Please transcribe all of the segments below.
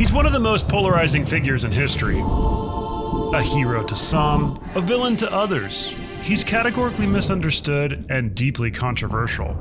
He's one of the most polarizing figures in history. A hero to some, a villain to others. He's categorically misunderstood and deeply controversial.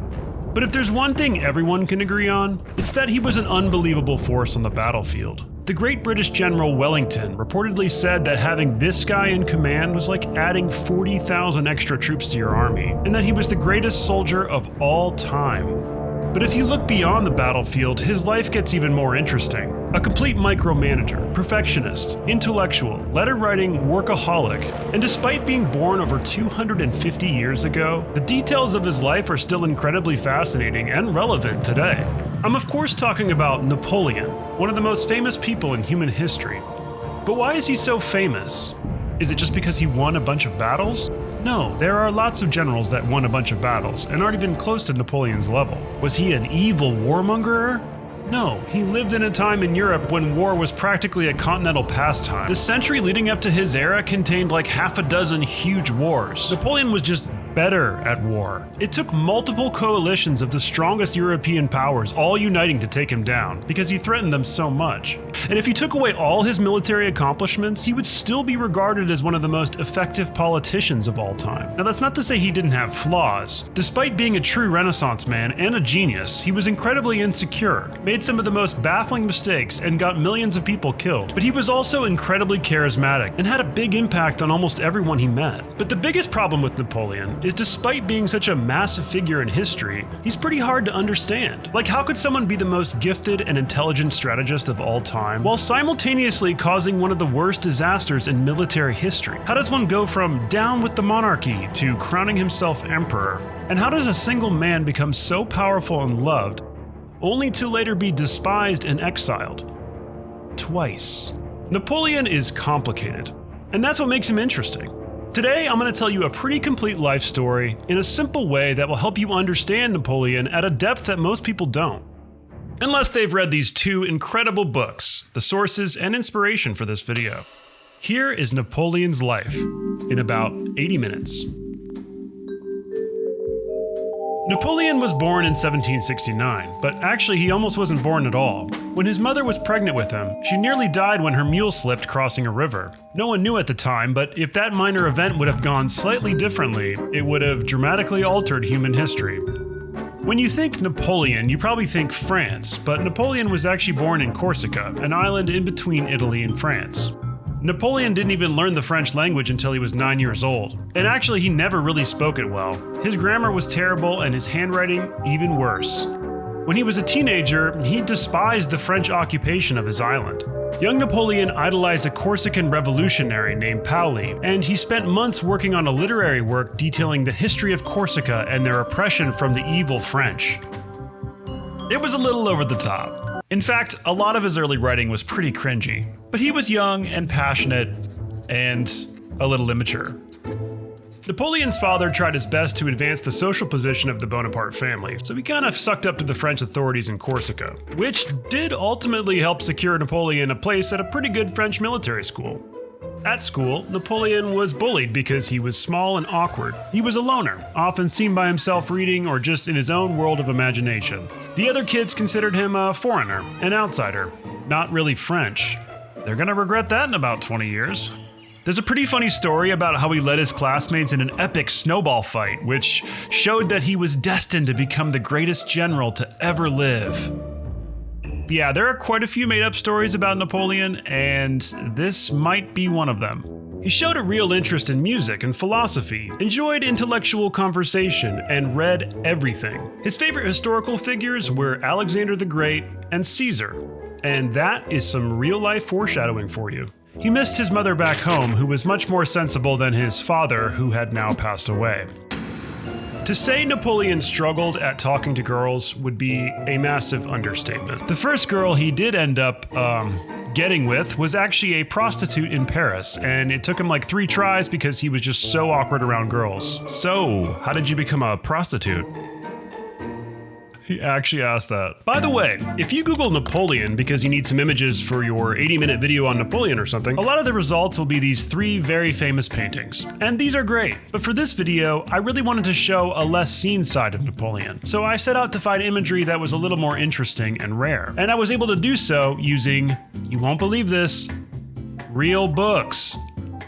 But if there's one thing everyone can agree on, it's that he was an unbelievable force on the battlefield. The great British General Wellington reportedly said that having this guy in command was like adding 40,000 extra troops to your army, and that he was the greatest soldier of all time. But if you look beyond the battlefield, his life gets even more interesting. A complete micromanager, perfectionist, intellectual, letter-writing workaholic, and despite being born over 250 years ago, the details of his life are still incredibly fascinating and relevant today. I'm of course talking about Napoleon, one of the most famous people in human history. But why is he so famous? Is it just because he won a bunch of battles? No, there are lots of generals that won a bunch of battles and aren't even close to Napoleon's level. Was he an evil warmonger? No, he lived in a time in Europe when war was practically a continental pastime. The century leading up to his era contained like half a dozen huge wars. Napoleon was just better at war. It took multiple coalitions of the strongest European powers all uniting to take him down, because he threatened them so much. And if you took away all his military accomplishments, he would still be regarded as one of the most effective politicians of all time. Now that's not to say he didn't have flaws. Despite being a true Renaissance man and a genius, he was incredibly insecure, made some of the most baffling mistakes, and got millions of people killed. But he was also incredibly charismatic and had a big impact on almost everyone he met. But the biggest problem with Napoleon is despite being such a massive figure in history, he's pretty hard to understand. Like, how could someone be the most gifted and intelligent strategist of all time while simultaneously causing one of the worst disasters in military history? How does one go from down with the monarchy to crowning himself emperor? And how does a single man become so powerful and loved, only to later be despised and exiled? Twice. Napoleon is complicated, and that's what makes him interesting. Today, I'm going to tell you a pretty complete life story in a simple way that will help you understand Napoleon at a depth that most people don't. Unless they've read these two incredible books, the sources and inspiration for this video. Here is Napoleon's life in about 80 minutes. Napoleon was born in 1769, but actually he almost wasn't born at all. When his mother was pregnant with him, she nearly died when her mule slipped crossing a river. No one knew at the time, but if that minor event would have gone slightly differently, it would have dramatically altered human history. When you think Napoleon, you probably think France, but Napoleon was actually born in Corsica, an island in between Italy and France. Napoleon didn't even learn the French language until he was 9 years old, and actually he never really spoke it well. His grammar was terrible and his handwriting even worse. When he was a teenager, he despised the French occupation of his island. Young Napoleon idolized a Corsican revolutionary named Paoli, and he spent months working on a literary work detailing the history of Corsica and their oppression from the evil French. It was a little over the top. In fact, a lot of his early writing was pretty cringy, but he was young and passionate and a little immature. Napoleon's father tried his best to advance the social position of the Bonaparte family, so he kind of sucked up to the French authorities in Corsica, which did ultimately help secure Napoleon a place at a pretty good French military school. At school, Napoleon was bullied because he was small and awkward. He was a loner, often seen by himself reading or just in his own world of imagination. The other kids considered him a foreigner, an outsider, not really French. They're gonna regret that in about 20 years. There's a pretty funny story about how he led his classmates in an epic snowball fight, which showed that he was destined to become the greatest general to ever live. Yeah, there are quite a few made-up stories about Napoleon, and this might be one of them. He showed a real interest in music and philosophy, enjoyed intellectual conversation, and read everything. His favorite historical figures were Alexander the Great and Caesar, and that is some real-life foreshadowing for you. He missed his mother back home, who was much more sensible than his father, who had now passed away. To say Napoleon struggled at talking to girls would be a massive understatement. The first girl he did end up getting with was actually a prostitute in Paris, and it took him like 3 tries because he was just so awkward around girls. So, how did you become a prostitute? He actually asked that. By the way, if you Google Napoleon because you need some images for your 80-minute video on Napoleon or something, a lot of the results will be these 3 very famous paintings. And these are great. But for this video, I really wanted to show a less seen side of Napoleon. So I set out to find imagery that was a little more interesting and rare. And I was able to do so using, you won't believe this, real books.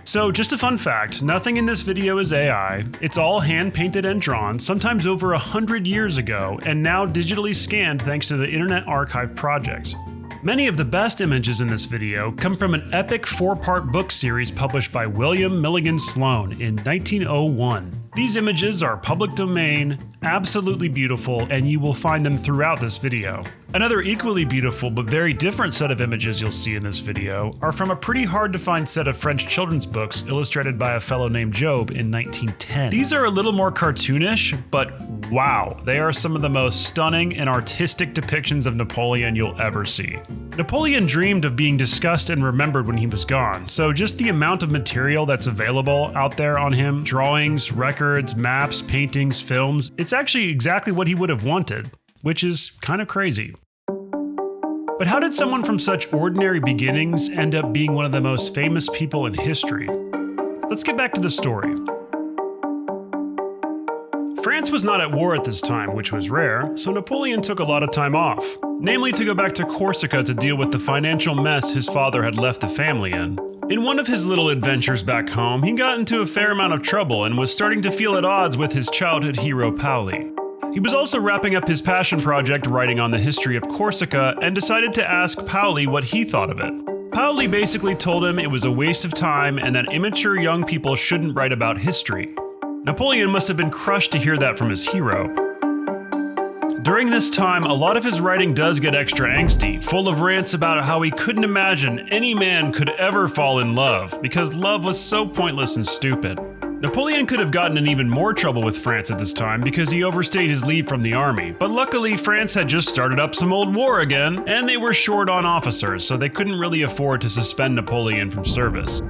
So just a fun fact, nothing in this video is AI. It's all hand-painted and drawn, sometimes over 100 years ago, and now digitally scanned thanks to the Internet Archive project. Many of the best images in this video come from an epic 4-part book series published by William Milligan Sloane in 1901. These images are public domain, absolutely beautiful, and you will find them throughout this video. Another equally beautiful but very different set of images you'll see in this video are from a pretty hard to find set of French children's books illustrated by a fellow named Job in 1910. These are a little more cartoonish, but wow, they are some of the most stunning and artistic depictions of Napoleon you'll ever see. Napoleon dreamed of being discussed and remembered when he was gone, so just the amount of material that's available out there on him, drawings, records, maps, paintings, films, it's actually exactly what he would have wanted, which is kind of crazy. But how did someone from such ordinary beginnings end up being one of the most famous people in history? Let's get back to the story. France was not at war at this time, which was rare, so Napoleon took a lot of time off, namely to go back to Corsica to deal with the financial mess his father had left the family in. In one of his little adventures back home, he got into a fair amount of trouble and was starting to feel at odds with his childhood hero Paoli. He was also wrapping up his passion project writing on the history of Corsica and decided to ask Paoli what he thought of it. Paoli basically told him it was a waste of time and that immature young people shouldn't write about history. Napoleon must have been crushed to hear that from his hero. During this time, a lot of his writing does get extra angsty, full of rants about how he couldn't imagine any man could ever fall in love, because love was so pointless and stupid. Napoleon could have gotten in even more trouble with France at this time because he overstayed his leave from the army, but luckily France had just started up some old war again, and they were short on officers, so they couldn't really afford to suspend Napoleon from service.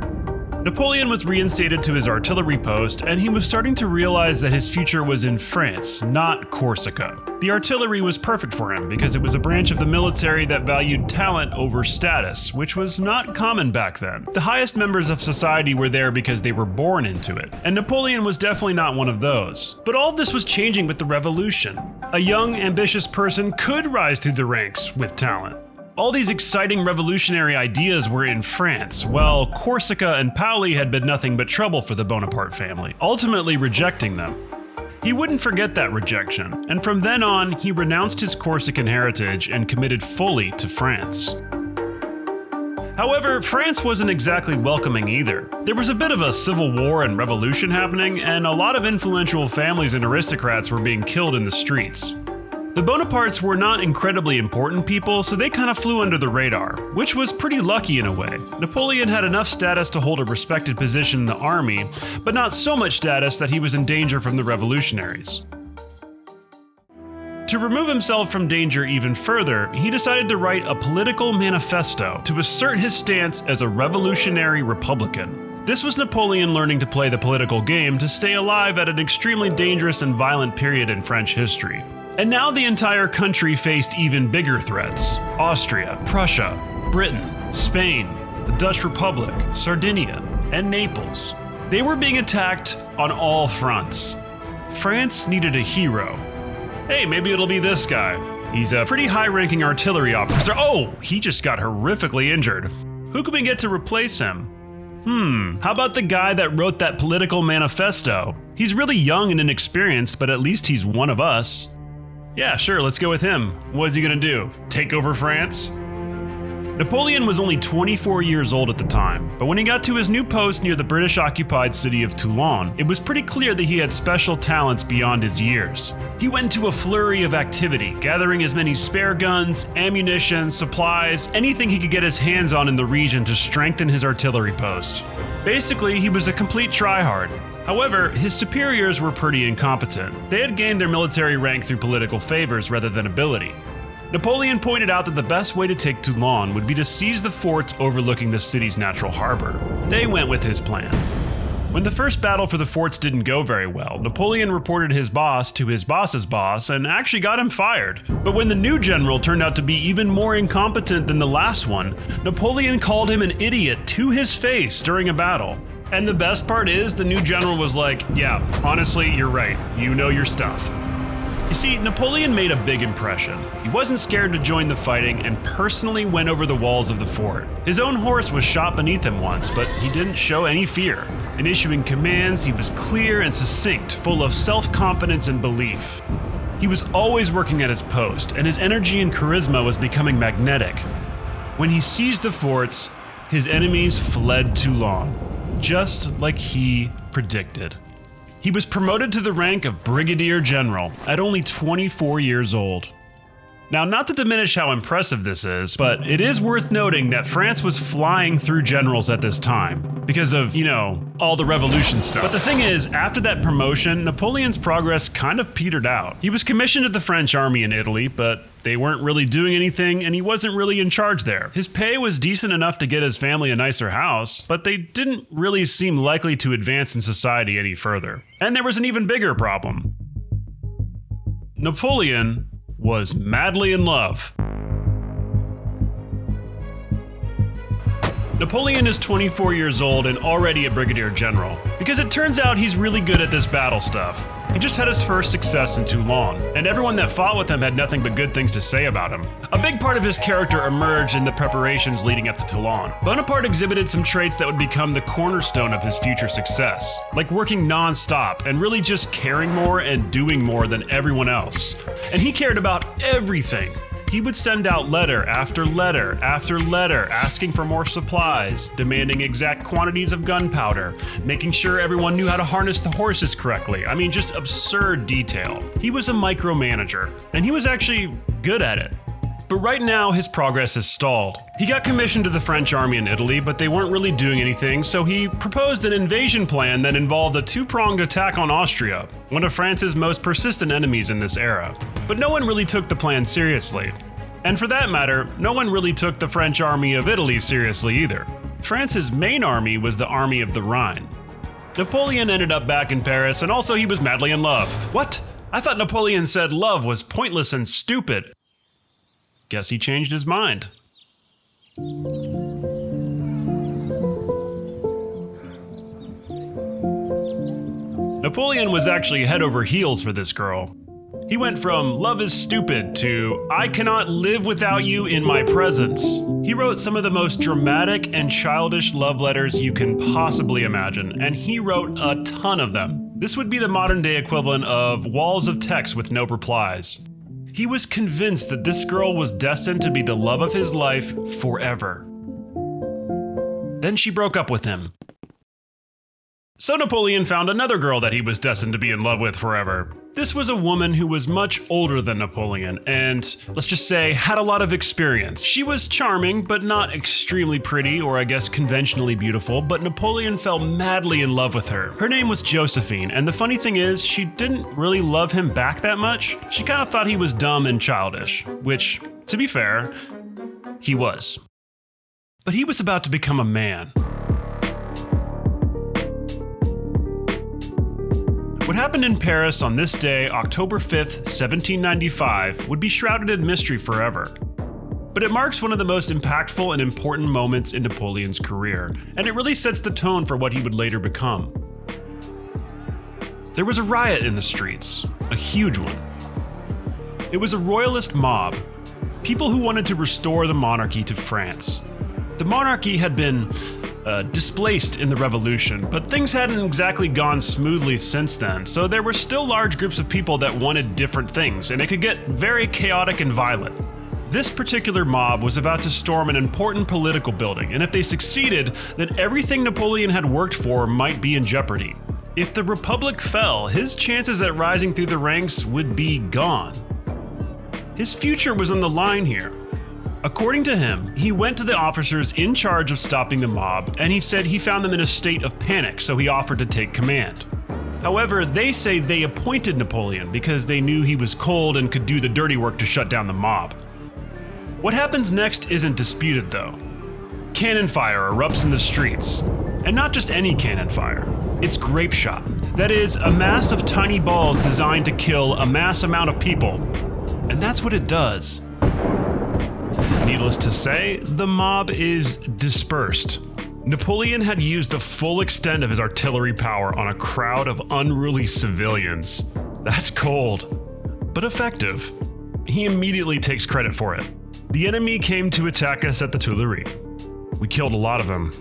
Napoleon was reinstated to his artillery post, and he was starting to realize that his future was in France, not Corsica. The artillery was perfect for him because it was a branch of the military that valued talent over status, which was not common back then. The highest members of society were there because they were born into it, and Napoleon was definitely not one of those. But all of this was changing with the revolution. A young, ambitious person could rise through the ranks with talent. All these exciting revolutionary ideas were in France, while Corsica and Paoli had been nothing but trouble for the Bonaparte family, ultimately rejecting them. He wouldn't forget that rejection, and from then on, he renounced his Corsican heritage and committed fully to France. However, France wasn't exactly welcoming either. There was a bit of a civil war and revolution happening, and a lot of influential families and aristocrats were being killed in the streets. The Bonapartes were not incredibly important people, so they kind of flew under the radar, which was pretty lucky in a way. Napoleon had enough status to hold a respected position in the army, but not so much status that he was in danger from the revolutionaries. To remove himself from danger even further, he decided to write a political manifesto to assert his stance as a revolutionary Republican. This was Napoleon learning to play the political game to stay alive at an extremely dangerous and violent period in French history. And now the entire country faced even bigger threats. Austria, Prussia, Britain, Spain, the Dutch Republic, Sardinia, and Naples. They were being attacked on all fronts. France needed a hero. Hey, maybe it'll be this guy. He's a pretty high-ranking artillery officer. Oh, he just got horrifically injured. Who can we get to replace him? How about the guy that wrote that political manifesto? He's really young and inexperienced, but at least he's one of us. Yeah, sure, let's go with him. What's he gonna do? Take over France? Napoleon was only 24 years old at the time, but when he got to his new post near the British-occupied city of Toulon, it was pretty clear that he had special talents beyond his years. He went into a flurry of activity, gathering as many spare guns, ammunition, supplies, anything he could get his hands on in the region to strengthen his artillery post. Basically, he was a complete tryhard. However, his superiors were pretty incompetent. They had gained their military rank through political favors rather than ability. Napoleon pointed out that the best way to take Toulon would be to seize the forts overlooking the city's natural harbor. They went with his plan. When the first battle for the forts didn't go very well, Napoleon reported his boss to his boss's boss and actually got him fired. But when the new general turned out to be even more incompetent than the last one, Napoleon called him an idiot to his face during a battle. And the best part is, the new general was like, yeah, honestly, you're right, you know your stuff. You see, Napoleon made a big impression. He wasn't scared to join the fighting and personally went over the walls of the fort. His own horse was shot beneath him once, but he didn't show any fear. In issuing commands, he was clear and succinct, full of self-confidence and belief. He was always working at his post, and his energy and charisma was becoming magnetic. When he seized the forts, his enemies fled Toulon, just like he predicted. He was promoted to the rank of Brigadier General at only 24 years old. Now, not to diminish how impressive this is, but it is worth noting that France was flying through generals at this time because of, all the revolution stuff. But the thing is, after that promotion, Napoleon's progress kind of petered out. He was commissioned to the French army in Italy, but they weren't really doing anything and he wasn't really in charge there. His pay was decent enough to get his family a nicer house, but they didn't really seem likely to advance in society any further. And there was an even bigger problem. Napoleon was madly in love. Napoleon is 24 years old and already a brigadier general, because it turns out he's really good at this battle stuff. He just had his first success in Toulon, and everyone that fought with him had nothing but good things to say about him. A big part of his character emerged in the preparations leading up to Toulon. Bonaparte exhibited some traits that would become the cornerstone of his future success, like working non-stop and really just caring more and doing more than everyone else. And he cared about everything. He would send out letter after letter after letter asking for more supplies, demanding exact quantities of gunpowder, making sure everyone knew how to harness the horses correctly. I mean, just absurd detail. He was a micromanager, and he was actually good at it. But right now, his progress has stalled. He got commissioned to the French army in Italy, but they weren't really doing anything, so he proposed an invasion plan that involved a two-pronged attack on Austria, one of France's most persistent enemies in this era. But no one really took the plan seriously. And for that matter, no one really took the French army of Italy seriously either. France's main army was the Army of the Rhine. Napoleon ended up back in Paris, and also he was madly in love. What? I thought Napoleon said love was pointless and stupid. Guess he changed his mind. Napoleon was actually head over heels for this girl. He went from love is stupid to I cannot live without you in my presence. He wrote some of the most dramatic and childish love letters you can possibly imagine, and he wrote a ton of them. This would be the modern day equivalent of walls of text with no replies. He was convinced that this girl was destined to be the love of his life forever. Then she broke up with him. So Napoleon found another girl that he was destined to be in love with forever. This was a woman who was much older than Napoleon and, let's just say, had a lot of experience. She was charming, but not extremely pretty or I guess conventionally beautiful, but Napoleon fell madly in love with her. Her name was Joséphine, and the funny thing is, she didn't really love him back that much. She kind of thought he was dumb and childish, which, to be fair, he was. But he was about to become a man. What happened in Paris on this day, October 5th, 1795, would be shrouded in mystery forever. But it marks one of the most impactful and important moments in Napoleon's career, and it really sets the tone for what he would later become. There was a riot in the streets, a huge one. It was a royalist mob, people who wanted to restore the monarchy to France. The monarchy had been displaced in the revolution, but things hadn't exactly gone smoothly since then, so there were still large groups of people that wanted different things, and it could get very chaotic and violent. This particular mob was about to storm an important political building, and if they succeeded, then everything Napoleon had worked for might be in jeopardy. If the Republic fell, his chances at rising through the ranks would be gone. His future was on the line here. According to him, he went to the officers in charge of stopping the mob, and he said he found them in a state of panic, so he offered to take command. However, they say they appointed Napoleon because they knew he was cold and could do the dirty work to shut down the mob. What happens next isn't disputed though. Cannon fire erupts in the streets, and not just any cannon fire. It's grape shot. That is, a mass of tiny balls designed to kill a mass amount of people. And that's what it does. Needless to say, the mob is dispersed. Napoleon had used the full extent of his artillery power on a crowd of unruly civilians. That's cold, but effective. He immediately takes credit for it. The enemy came to attack us at the Tuileries. We killed a lot of them.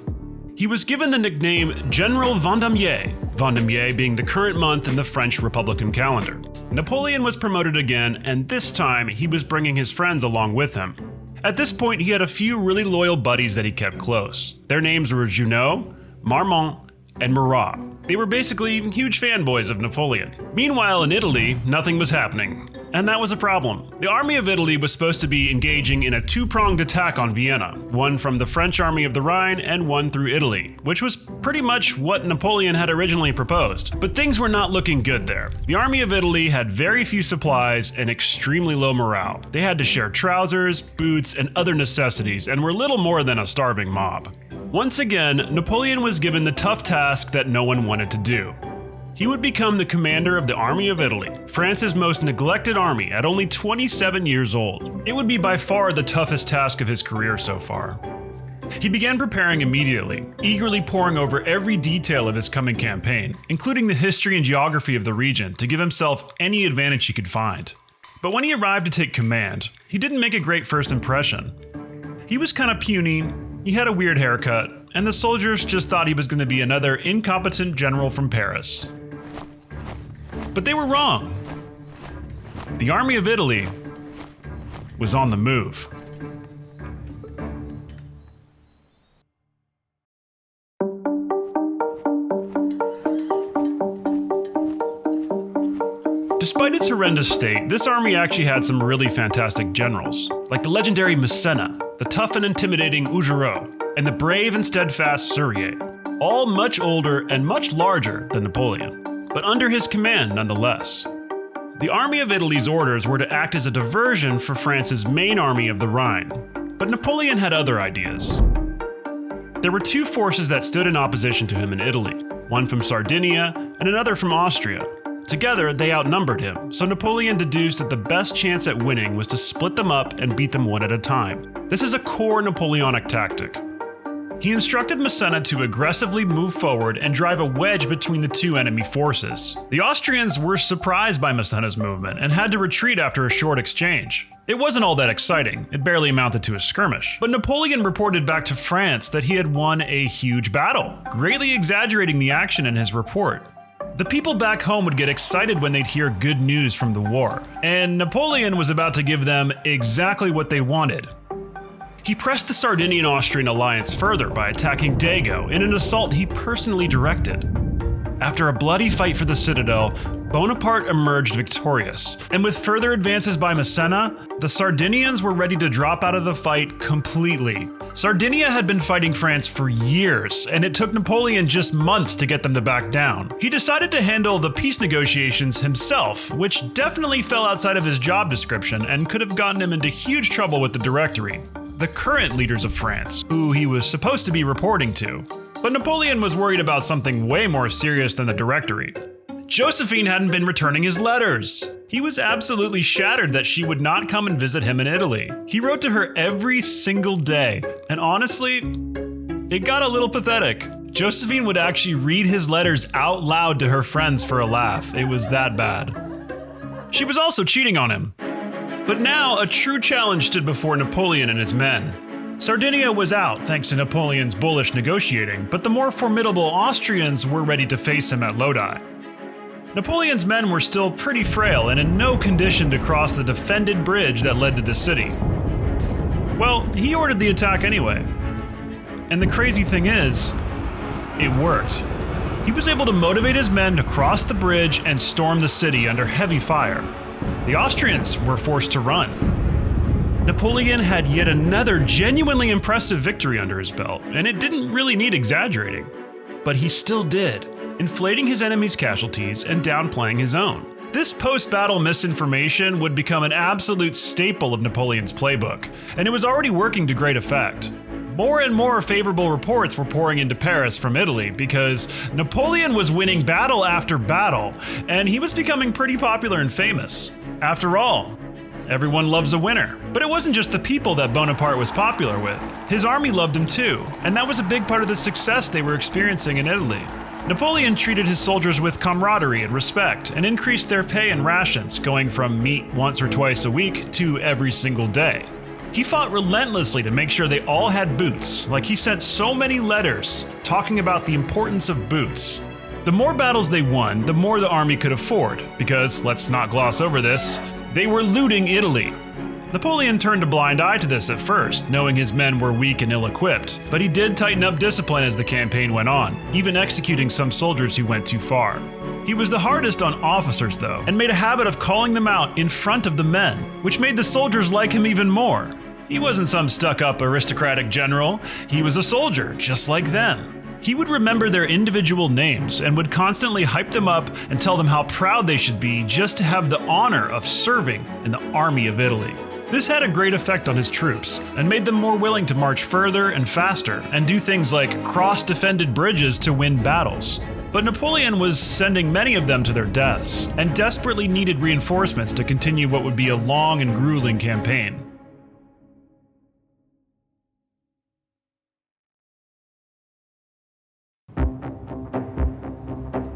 He was given the nickname General Vendémiaire, Vendémiaire being the current month in the French Republican calendar. Napoleon was promoted again, and this time he was bringing his friends along with him. At this point, he had a few really loyal buddies that he kept close. Their names were Junot, Marmont, and Murat. They were basically huge fanboys of Napoleon. Meanwhile, in Italy, nothing was happening, and that was a problem. The Army of Italy was supposed to be engaging in a two-pronged attack on Vienna, one from the French Army of the Rhine and one through Italy, which was pretty much what Napoleon had originally proposed. But things were not looking good there. The Army of Italy had very few supplies and extremely low morale. They had to share trousers, boots, and other necessities, and were little more than a starving mob. Once again, Napoleon was given the tough task that no one wanted to do. He would become the commander of the Army of Italy, France's most neglected army at only 27 years old. It would be by far the toughest task of his career so far. He began preparing immediately, eagerly poring over every detail of his coming campaign, including the history and geography of the region to give himself any advantage he could find. But when he arrived to take command, he didn't make a great first impression. He was kind of puny, he had a weird haircut, and the soldiers just thought he was going to be another incompetent general from Paris. But they were wrong. The Army of Italy was on the move. Despite its horrendous state, this army actually had some really fantastic generals, like the legendary Massena, the tough and intimidating Augereau, and the brave and steadfast Serrier, all much older and much larger than Napoleon, but under his command nonetheless. The Army of Italy's orders were to act as a diversion for France's main army of the Rhine, but Napoleon had other ideas. There were two forces that stood in opposition to him in Italy, one from Sardinia and another from Austria. Together, they outnumbered him, so Napoleon deduced that the best chance at winning was to split them up and beat them one at a time. This is a core Napoleonic tactic. He instructed Massena to aggressively move forward and drive a wedge between the two enemy forces. The Austrians were surprised by Massena's movement and had to retreat after a short exchange. It wasn't all that exciting, it barely amounted to a skirmish. But Napoleon reported back to France that he had won a huge battle, greatly exaggerating the action in his report. The people back home would get excited when they'd hear good news from the war, and Napoleon was about to give them exactly what they wanted. He pressed the Sardinian-Austrian alliance further by attacking Dago in an assault he personally directed. After a bloody fight for the citadel, Bonaparte emerged victorious, and with further advances by Massena, the Sardinians were ready to drop out of the fight completely. Sardinia had been fighting France for years, and it took Napoleon just months to get them to back down. He decided to handle the peace negotiations himself, which definitely fell outside of his job description and could have gotten him into huge trouble with the Directory, the current leaders of France, who he was supposed to be reporting to. But Napoleon was worried about something way more serious than the Directory. Joséphine hadn't been returning his letters. He was absolutely shattered that she would not come and visit him in Italy. He wrote to her every single day, and honestly, it got a little pathetic. Joséphine would actually read his letters out loud to her friends for a laugh. It was that bad. She was also cheating on him. But now, a true challenge stood before Napoleon and his men. Sardinia was out thanks to Napoleon's bullish negotiating, but the more formidable Austrians were ready to face him at Lodi. Napoleon's men were still pretty frail and in no condition to cross the defended bridge that led to the city. Well, he ordered the attack anyway. And the crazy thing is, it worked. He was able to motivate his men to cross the bridge and storm the city under heavy fire. The Austrians were forced to run. Napoleon had yet another genuinely impressive victory under his belt, and it didn't really need exaggerating. But he still did, inflating his enemy's casualties and downplaying his own. This post-battle misinformation would become an absolute staple of Napoleon's playbook, and it was already working to great effect. more and more favorable reports were pouring into Paris from Italy because Napoleon was winning battle after battle, and he was becoming pretty popular and famous. After all, everyone loves a winner. But it wasn't just the people that Bonaparte was popular with. His army loved him too, and that was a big part of the success they were experiencing in Italy. Napoleon treated his soldiers with camaraderie and respect, and increased their pay and rations, going from meat once or twice a week to every single day. He fought relentlessly to make sure they all had boots, like he sent so many letters talking about the importance of boots. The more battles they won, the more the army could afford, because, let's not gloss over this, they were looting Italy. Napoleon turned a blind eye to this at first, knowing his men were weak and ill-equipped, but he did tighten up discipline as the campaign went on, even executing some soldiers who went too far. He was the hardest on officers though, and made a habit of calling them out in front of the men, which made the soldiers like him even more. He wasn't some stuck-up aristocratic general, he was a soldier, just like them. He would remember their individual names and would constantly hype them up and tell them how proud they should be just to have the honor of serving in the army of Italy. This had a great effect on his troops and made them more willing to march further and faster and do things like cross defended bridges to win battles. But Napoleon was sending many of them to their deaths and desperately needed reinforcements to continue what would be a long and grueling campaign.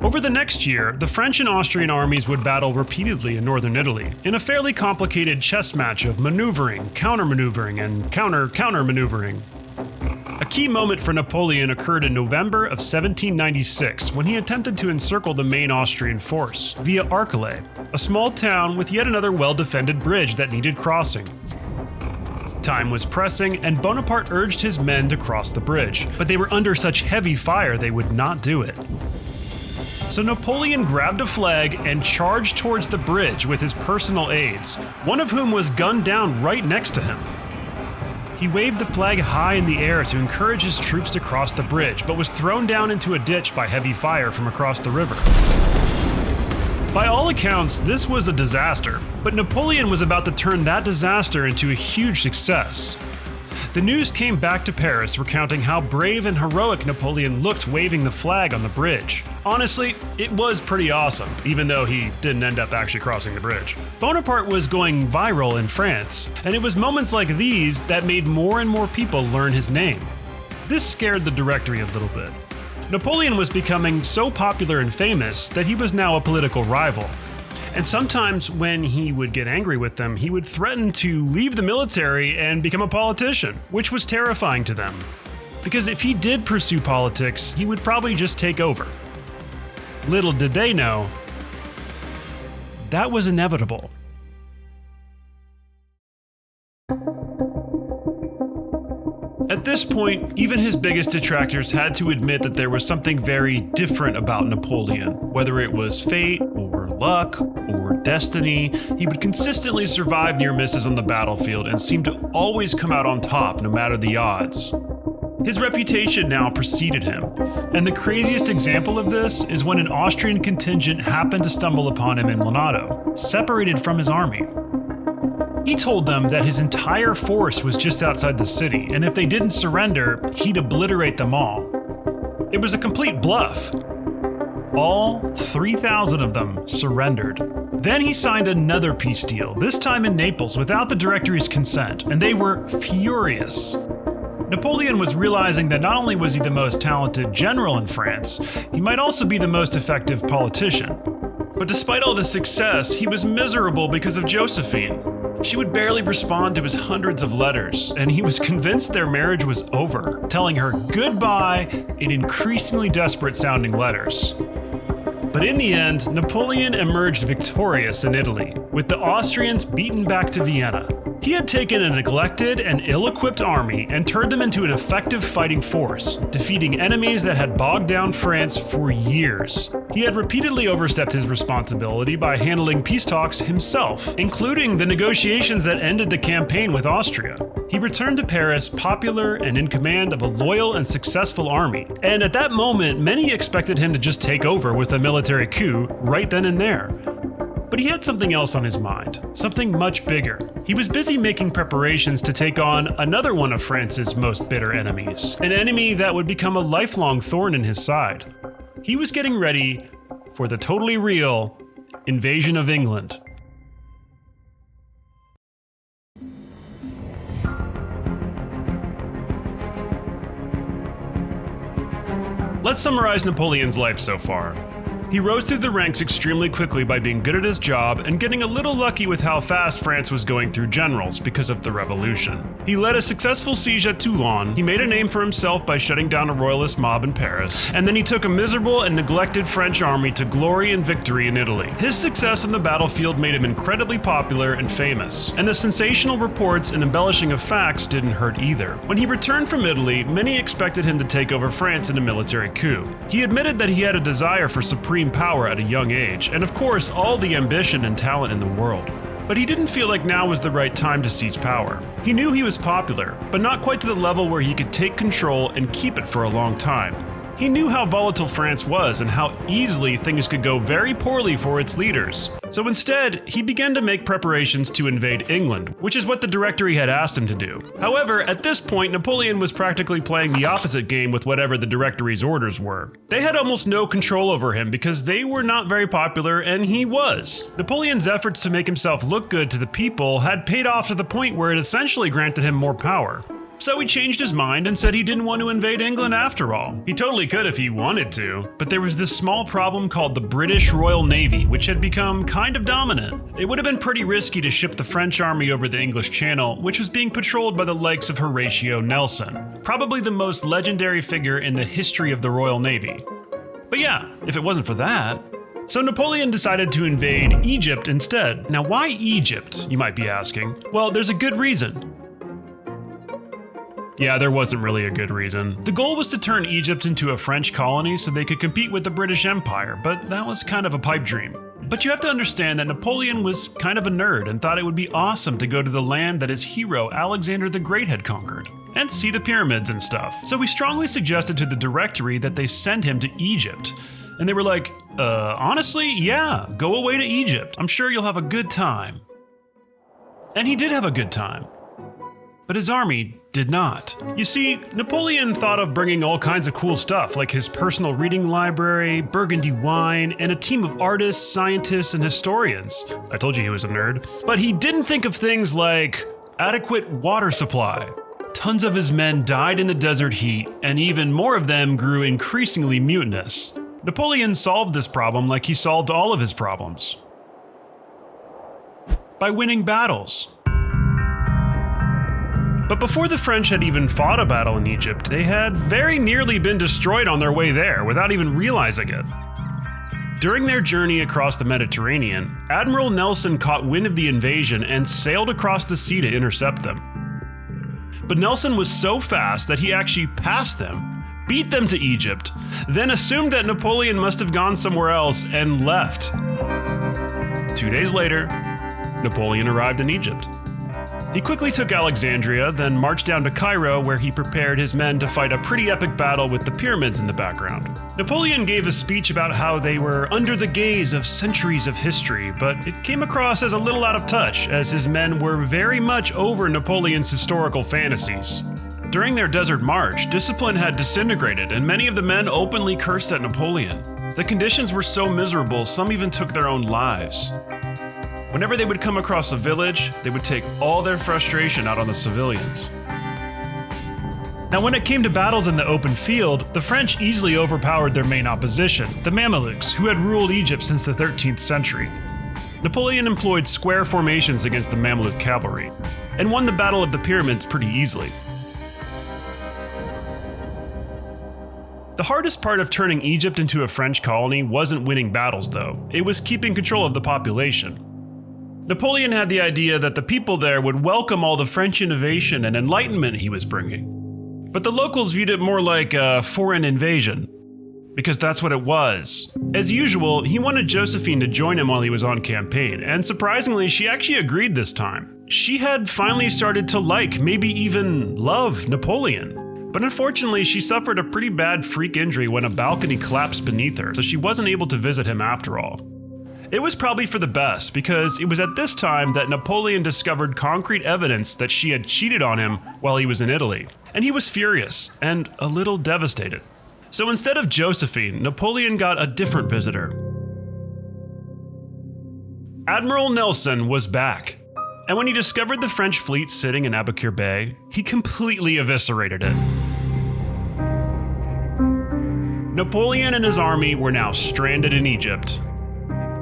Over the next year, the French and Austrian armies would battle repeatedly in northern Italy, in a fairly complicated chess match of maneuvering, counter-maneuvering, and counter-counter-maneuvering. A key moment for Napoleon occurred in November of 1796, when he attempted to encircle the main Austrian force, via Arcole, a small town with yet another well-defended bridge that needed crossing. Time was pressing, and Bonaparte urged his men to cross the bridge, but they were under such heavy fire they would not do it. So Napoleon grabbed a flag and charged towards the bridge with his personal aides, one of whom was gunned down right next to him. He waved the flag high in the air to encourage his troops to cross the bridge, but was thrown down into a ditch by heavy fire from across the river. By all accounts, this was a disaster, but Napoleon was about to turn that disaster into a huge success. The news came back to Paris recounting how brave and heroic Napoleon looked waving the flag on the bridge. Honestly, it was pretty awesome, even though he didn't end up actually crossing the bridge. Bonaparte was going viral in France, and it was moments like these that made more and more people learn his name. This scared the Directory a little bit. Napoleon was becoming so popular and famous that he was now a political rival. And sometimes when he would get angry with them, he would threaten to leave the military and become a politician, which was terrifying to them. Because if he did pursue politics, he would probably just take over. Little did they know, that was inevitable. At this point, even his biggest detractors had to admit that there was something very different about Napoleon. Whether it was fate, or luck, or destiny, he would consistently survive near misses on the battlefield and seemed to always come out on top no matter the odds. His reputation now preceded him, and the craziest example of this is when an Austrian contingent happened to stumble upon him in Lonato, separated from his army. He told them that his entire force was just outside the city, and if they didn't surrender, he'd obliterate them all. It was a complete bluff. All 3,000 of them surrendered. Then he signed another peace deal, this time in Naples without the Directory's consent, and they were furious. Napoleon was realizing that not only was he the most talented general in France, he might also be the most effective politician. But despite all this success, he was miserable because of Joséphine. She would barely respond to his hundreds of letters, and he was convinced their marriage was over, telling her goodbye in increasingly desperate-sounding letters. But in the end, Napoleon emerged victorious in Italy, with the Austrians beaten back to Vienna. He had taken a neglected and ill-equipped army and turned them into an effective fighting force, defeating enemies that had bogged down France for years. He had repeatedly overstepped his responsibility by handling peace talks himself, including the negotiations that ended the campaign with Austria. He returned to Paris popular and in command of a loyal and successful army, and at that moment, many expected him to just take over with a military coup right then and there. But he had something else on his mind, something much bigger. He was busy making preparations to take on another one of France's most bitter enemies, an enemy that would become a lifelong thorn in his side. He was getting ready for the totally real invasion of England. Let's summarize Napoleon's life so far. He rose through the ranks extremely quickly by being good at his job and getting a little lucky with how fast France was going through generals because of the revolution. He led a successful siege at Toulon, he made a name for himself by shutting down a royalist mob in Paris, and then he took a miserable and neglected French army to glory and victory in Italy. His success on the battlefield made him incredibly popular and famous, and the sensational reports and embellishing of facts didn't hurt either. When he returned from Italy, many expected him to take over France in a military coup. He admitted that he had a desire for supreme power at a young age, and of course all the ambition and talent in the world. But he didn't feel like now was the right time to seize power. He knew he was popular, but not quite to the level where he could take control and keep it for a long time. He knew how volatile France was and how easily things could go very poorly for its leaders. So instead, he began to make preparations to invade England, which is what the Directory had asked him to do. However, at this point, Napoleon was practically playing the opposite game with whatever the Directory's orders were. They had almost no control over him because they were not very popular, and he was. Napoleon's efforts to make himself look good to the people had paid off to the point where it essentially granted him more power. So he changed his mind and said he didn't want to invade England after all. He totally could if he wanted to, but there was this small problem called the British Royal Navy, which had become kind of dominant. It would have been pretty risky to ship the French army over the English Channel, which was being patrolled by the likes of Horatio Nelson, probably the most legendary figure in the history of the Royal Navy. But yeah, if it wasn't for that. So Napoleon decided to invade Egypt instead. Now why Egypt, you might be asking? Well, there's a good reason. Yeah, there wasn't really a good reason. The goal was to turn Egypt into a French colony so they could compete with the British Empire, but that was kind of a pipe dream. But you have to understand that Napoleon was kind of a nerd and thought it would be awesome to go to the land that his hero Alexander the Great had conquered, and see the pyramids and stuff. So he strongly suggested to the Directory that they send him to Egypt. And they were like, honestly, yeah, go away to Egypt. I'm sure you'll have a good time. And he did have a good time. But his army did not. You see, Napoleon thought of bringing all kinds of cool stuff, like his personal reading library, Burgundy wine, and a team of artists, scientists, and historians. I told you he was a nerd. But he didn't think of things like adequate water supply. Tons of his men died in the desert heat, and even more of them grew increasingly mutinous. Napoleon solved this problem like he solved all of his problems. By winning battles. But before the French had even fought a battle in Egypt, they had very nearly been destroyed on their way there without even realizing it. During their journey across the Mediterranean, Admiral Nelson caught wind of the invasion and sailed across the sea to intercept them. But Nelson was so fast that he actually passed them, beat them to Egypt, then assumed that Napoleon must have gone somewhere else and left. 2 days later, Napoleon arrived in Egypt. He quickly took Alexandria, then marched down to Cairo where he prepared his men to fight a pretty epic battle with the pyramids in the background. Napoleon gave a speech about how they were under the gaze of centuries of history, but it came across as a little out of touch as his men were very much over Napoleon's historical fantasies. During their desert march, discipline had disintegrated and many of the men openly cursed at Napoleon. The conditions were so miserable, some even took their own lives. Whenever they would come across a village, they would take all their frustration out on the civilians. Now, when it came to battles in the open field, the French easily overpowered their main opposition, the Mamelukes, who had ruled Egypt since the 13th century. Napoleon employed square formations against the Mameluke cavalry, and won the Battle of the Pyramids pretty easily. The hardest part of turning Egypt into a French colony wasn't winning battles, though. It was keeping control of the population. Napoleon had the idea that the people there would welcome all the French innovation and enlightenment he was bringing. But the locals viewed it more like a foreign invasion, because that's what it was. As usual, he wanted Joséphine to join him while he was on campaign, and surprisingly, she actually agreed this time. She had finally started to like, maybe even love, Napoleon. But unfortunately, she suffered a pretty bad freak injury when a balcony collapsed beneath her, so she wasn't able to visit him after all. It was probably for the best, because it was at this time that Napoleon discovered concrete evidence that she had cheated on him while he was in Italy, and he was furious and a little devastated. So instead of Joséphine, Napoleon got a different visitor. Admiral Nelson was back, and when he discovered the French fleet sitting in Aboukir Bay, he completely eviscerated it. Napoleon and his army were now stranded in Egypt.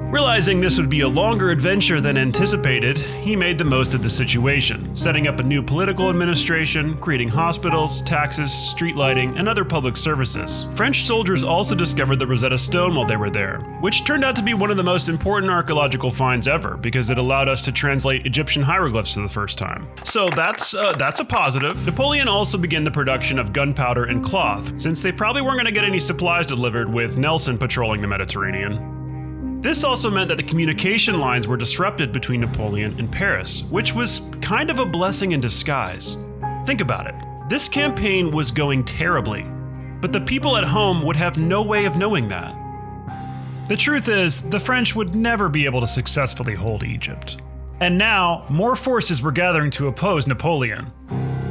Realizing this would be a longer adventure than anticipated, he made the most of the situation, setting up a new political administration, creating hospitals, taxes, street lighting, and other public services. French soldiers also discovered the Rosetta Stone while they were there, which turned out to be one of the most important archaeological finds ever, because it allowed us to translate Egyptian hieroglyphs for the first time. So that's a positive. Napoleon also began the production of gunpowder and cloth, since they probably weren't going to get any supplies delivered with Nelson patrolling the Mediterranean. This also meant that the communication lines were disrupted between Napoleon and Paris, which was kind of a blessing in disguise. Think about it. This campaign was going terribly, but the people at home would have no way of knowing that. The truth is, the French would never be able to successfully hold Egypt. And now, more forces were gathering to oppose Napoleon.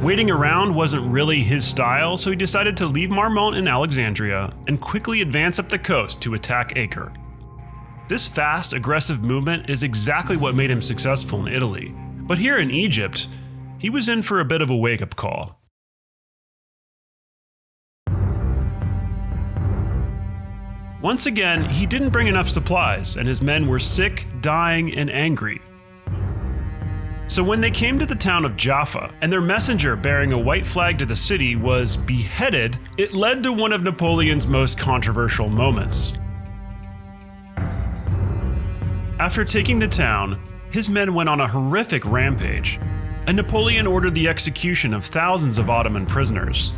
Waiting around wasn't really his style, so he decided to leave Marmont in Alexandria and quickly advance up the coast to attack Acre. This fast, aggressive movement is exactly what made him successful in Italy. But here in Egypt, he was in for a bit of a wake-up call. Once again, he didn't bring enough supplies, and his men were sick, dying, and angry. So when they came to the town of Jaffa, and their messenger bearing a white flag to the city was beheaded, it led to one of Napoleon's most controversial moments. After taking the town, his men went on a horrific rampage, and Napoleon ordered the execution of thousands of Ottoman prisoners.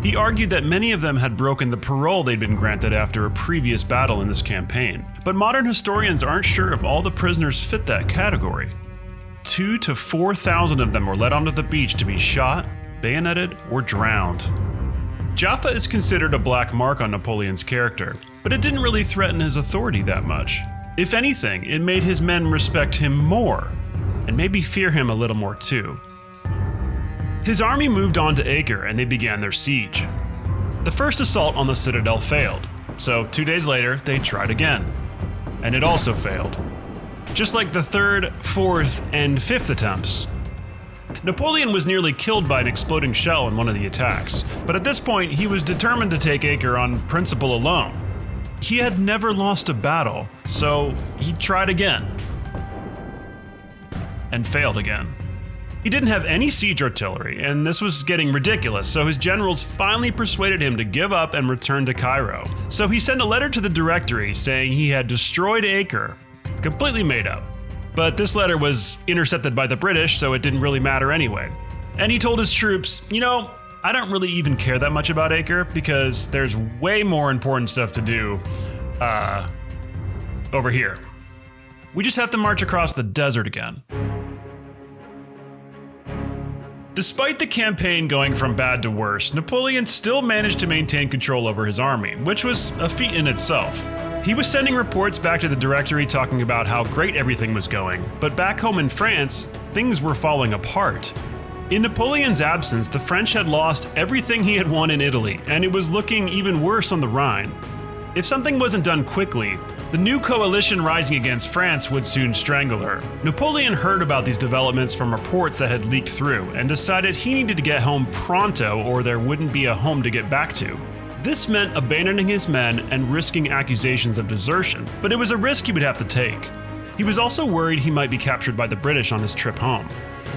He argued that many of them had broken the parole they'd been granted after a previous battle in this campaign, but modern historians aren't sure if all the prisoners fit that category. 2,000 to 4,000 of them were led onto the beach to be shot, bayoneted, or drowned. Jaffa is considered a black mark on Napoleon's character, but it didn't really threaten his authority that much. If anything, it made his men respect him more, and maybe fear him a little more too. His army moved on to Acre and they began their siege. The first assault on the citadel failed, so 2 days later they tried again, and it also failed. Just like the third, fourth, and fifth attempts. Napoleon was nearly killed by an exploding shell in one of the attacks, but at this point he was determined to take Acre on principle alone. He had never lost a battle, so he tried again. And failed again. He didn't have any siege artillery, and this was getting ridiculous, so his generals finally persuaded him to give up and return to Cairo. So he sent a letter to the Directory saying he had destroyed Acre, completely made up. But this letter was intercepted by the British, so it didn't really matter anyway. And he told his troops, I don't really even care that much about Acre because there's way more important stuff to do over here. We just have to march across the desert again. Despite the campaign going from bad to worse, Napoleon still managed to maintain control over his army, which was a feat in itself. He was sending reports back to the Directory talking about how great everything was going, but back home in France, things were falling apart. In Napoleon's absence, the French had lost everything he had won in Italy, and it was looking even worse on the Rhine. If something wasn't done quickly, the new coalition rising against France would soon strangle her. Napoleon heard about these developments from reports that had leaked through, and decided he needed to get home pronto or there wouldn't be a home to get back to. This meant abandoning his men and risking accusations of desertion, but it was a risk he would have to take. He was also worried he might be captured by the British on his trip home.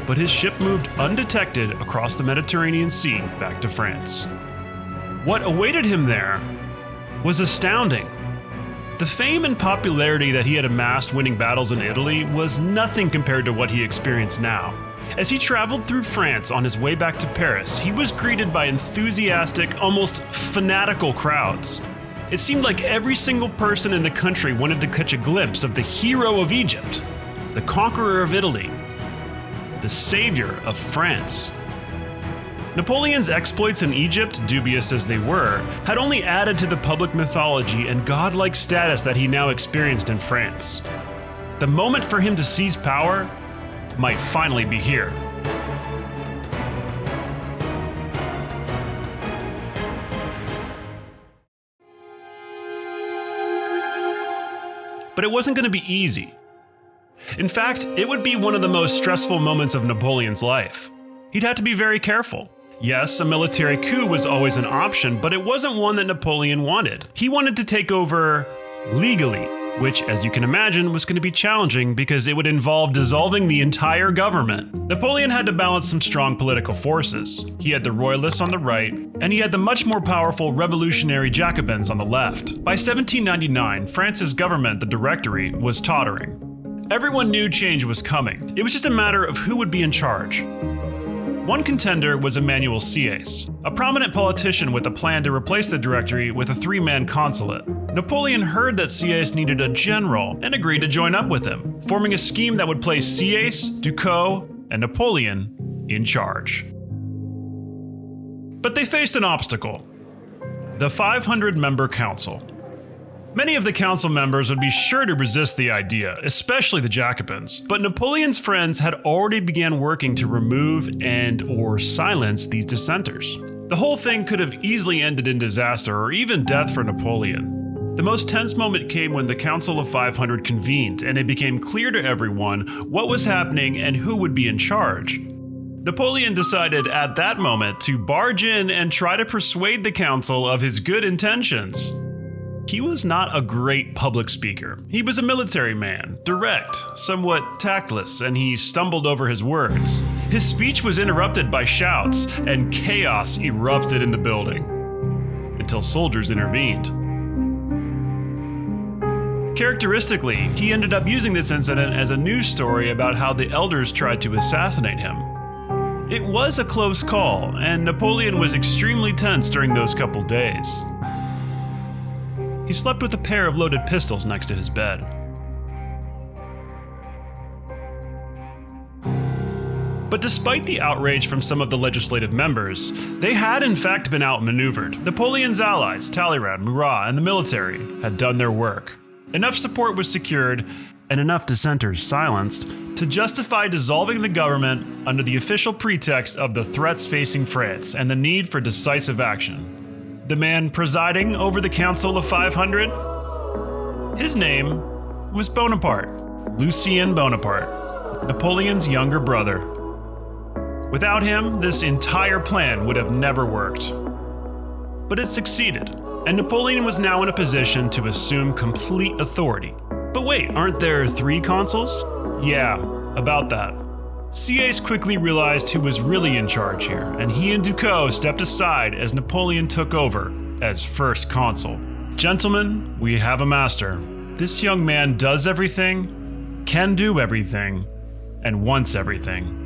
But his ship moved undetected across the Mediterranean Sea back to France. What awaited him there was astounding. The fame and popularity that he had amassed winning battles in Italy was nothing compared to what he experienced now. As he traveled through France on his way back to Paris, he was greeted by enthusiastic, almost fanatical crowds. It seemed like every single person in the country wanted to catch a glimpse of the hero of Egypt, the conqueror of Italy, the savior of France. Napoleon's exploits in Egypt, dubious as they were, had only added to the public mythology and godlike status that he now experienced in France. The moment for him to seize power might finally be here. But it wasn't going to be easy. In fact, it would be one of the most stressful moments of Napoleon's life. He'd have to be very careful. Yes, a military coup was always an option, but it wasn't one that Napoleon wanted. He wanted to take over legally, which, as you can imagine, was going to be challenging because it would involve dissolving the entire government. Napoleon had to balance some strong political forces. He had the royalists on the right, and he had the much more powerful revolutionary Jacobins on the left. By 1799, France's government, the Directory, was tottering. Everyone knew change was coming. It was just a matter of who would be in charge. One contender was Emmanuel Sieyès, a prominent politician with a plan to replace the Directory with a three-man consulate. Napoleon heard that Sieyès needed a general and agreed to join up with him, forming a scheme that would place Sieyès, Ducos, and Napoleon in charge. But they faced an obstacle: the 500-member council. Many of the council members would be sure to resist the idea, especially the Jacobins. But Napoleon's friends had already begun working to remove and/or silence these dissenters. The whole thing could have easily ended in disaster or even death for Napoleon. The most tense moment came when the Council of 500 convened and it became clear to everyone what was happening and who would be in charge. Napoleon decided at that moment to barge in and try to persuade the council of his good intentions. He was not a great public speaker. He was a military man, direct, somewhat tactless, and he stumbled over his words. His speech was interrupted by shouts, and chaos erupted in the building, until soldiers intervened. Characteristically, he ended up using this incident as a news story about how the elders tried to assassinate him. It was a close call, and Napoleon was extremely tense during those couple days. He slept with a pair of loaded pistols next to his bed. But despite the outrage from some of the legislative members, they had in fact been outmaneuvered. Napoleon's allies, Talleyrand, Murat, and the military had done their work. Enough support was secured, and enough dissenters silenced, to justify dissolving the government under the official pretext of the threats facing France and the need for decisive action. The man presiding over the Council of 500? His name was Bonaparte, Lucien Bonaparte, Napoleon's younger brother. Without him, this entire plan would have never worked. But it succeeded, and Napoleon was now in a position to assume complete authority. But wait, aren't there 3 consuls? Yeah, about that. Sieyès quickly realized who was really in charge here, and he and Ducos stepped aside as Napoleon took over as first consul. Gentlemen, we have a master. This young man does everything, can do everything, and wants everything.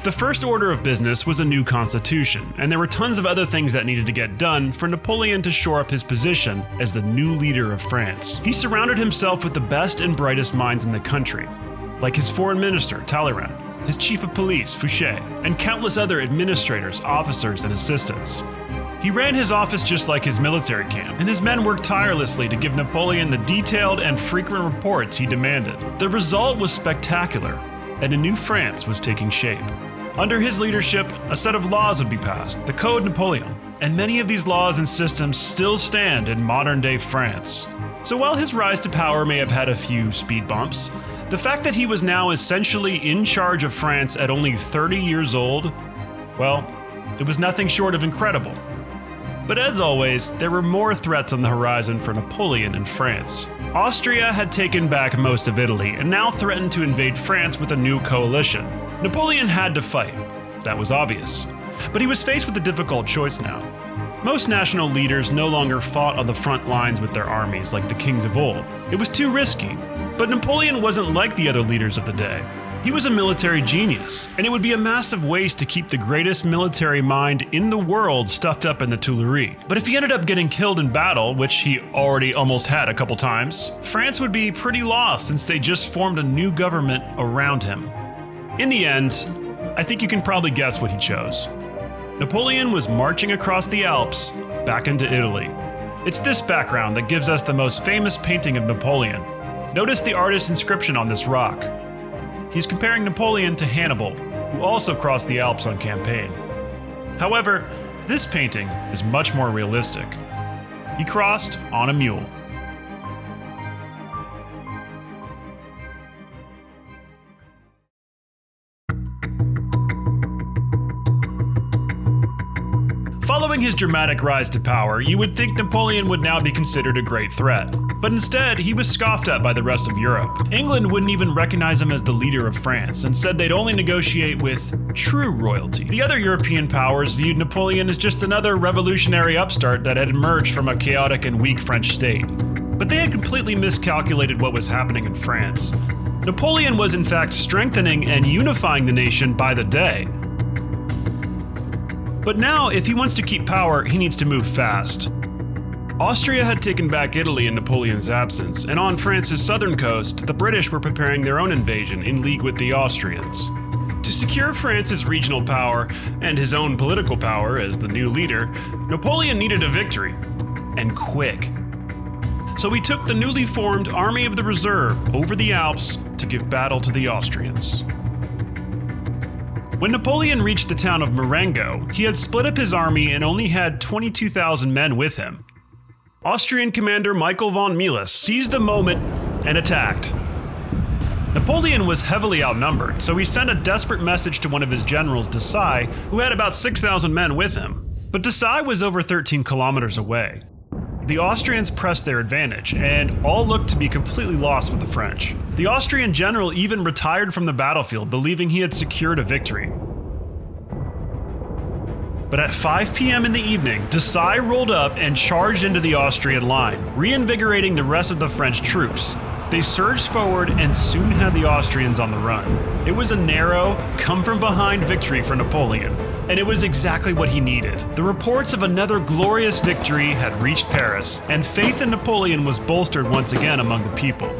The first order of business was a new constitution, and there were tons of other things that needed to get done for Napoleon to shore up his position as the new leader of France. He surrounded himself with the best and brightest minds in the country, like his foreign minister, Talleyrand, his chief of police, Fouché, and countless other administrators, officers, and assistants. He ran his office just like his military camp, and his men worked tirelessly to give Napoleon the detailed and frequent reports he demanded. The result was spectacular, and a new France was taking shape. Under his leadership, a set of laws would be passed, the Code Napoleon, and many of these laws and systems still stand in modern-day France. So while his rise to power may have had a few speed bumps, the fact that he was now essentially in charge of France at only 30 years old, well, it was nothing short of incredible. But as always, there were more threats on the horizon for Napoleon and France. Austria had taken back most of Italy and now threatened to invade France with a new coalition. Napoleon had to fight, that was obvious. But he was faced with a difficult choice now. Most national leaders no longer fought on the front lines with their armies like the kings of old. It was too risky. But Napoleon wasn't like the other leaders of the day. He was a military genius, and it would be a massive waste to keep the greatest military mind in the world stuffed up in the Tuileries. But if he ended up getting killed in battle, which he already almost had a couple times, France would be pretty lost since they just formed a new government around him. In the end, I think you can probably guess what he chose. Napoleon was marching across the Alps back into Italy. It's this background that gives us the most famous painting of Napoleon. Notice the artist's inscription on this rock. He's comparing Napoleon to Hannibal, who also crossed the Alps on campaign. However, this painting is much more realistic. He crossed on a mule. Following his dramatic rise to power, you would think Napoleon would now be considered a great threat. But instead, he was scoffed at by the rest of Europe. England wouldn't even recognize him as the leader of France and said they'd only negotiate with true royalty. The other European powers viewed Napoleon as just another revolutionary upstart that had emerged from a chaotic and weak French state. But they had completely miscalculated what was happening in France. Napoleon was in fact strengthening and unifying the nation by the day. But now, if he wants to keep power, he needs to move fast. Austria had taken back Italy in Napoleon's absence, and on France's southern coast, the British were preparing their own invasion in league with the Austrians. To secure France's regional power and his own political power as the new leader, Napoleon needed a victory, and quick. So he took the newly formed Army of the Reserve over the Alps to give battle to the Austrians. When Napoleon reached the town of Marengo, he had split up his army and only had 22,000 men with him. Austrian commander Michael von Melas seized the moment and attacked. Napoleon was heavily outnumbered, so he sent a desperate message to one of his generals, Desailly, who had about 6,000 men with him. But Desailly was over 13 kilometers away. The Austrians pressed their advantage, and all looked to be completely lost with the French. The Austrian general even retired from the battlefield, believing he had secured a victory. But at 5 p.m. in the evening, Desailly rolled up and charged into the Austrian line, reinvigorating the rest of the French troops. They surged forward and soon had the Austrians on the run. It was a narrow, come-from-behind victory for Napoleon, and it was exactly what he needed. The reports of another glorious victory had reached Paris, and faith in Napoleon was bolstered once again among the people.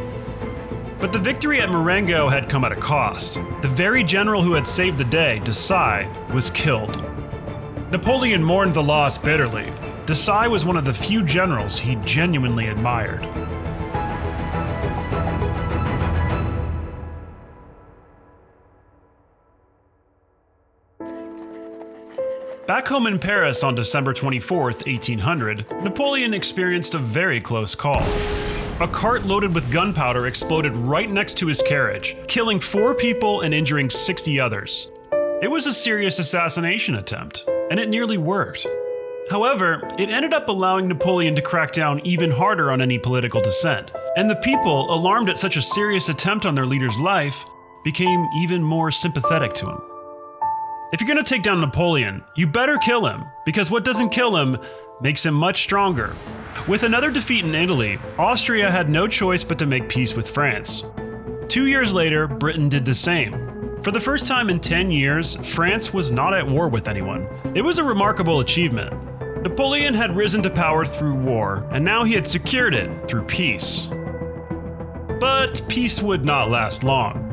But the victory at Marengo had come at a cost. The very general who had saved the day, Desailly, was killed. Napoleon mourned the loss bitterly. Desailly was one of the few generals he genuinely admired. Back home in Paris on December 24, 1800, Napoleon experienced a very close call. A cart loaded with gunpowder exploded right next to his carriage, killing 4 people and injuring 60 others. It was a serious assassination attempt, and it nearly worked. However, it ended up allowing Napoleon to crack down even harder on any political dissent, and the people, alarmed at such a serious attempt on their leader's life, became even more sympathetic to him. If you're going to take down Napoleon, you better kill him, because what doesn't kill him makes him much stronger. With another defeat in Italy, Austria had no choice but to make peace with France. 2 years later, Britain did the same. For the first time in 10 years, France was not at war with anyone. It was a remarkable achievement. Napoleon had risen to power through war, and now he had secured it through peace. But peace would not last long.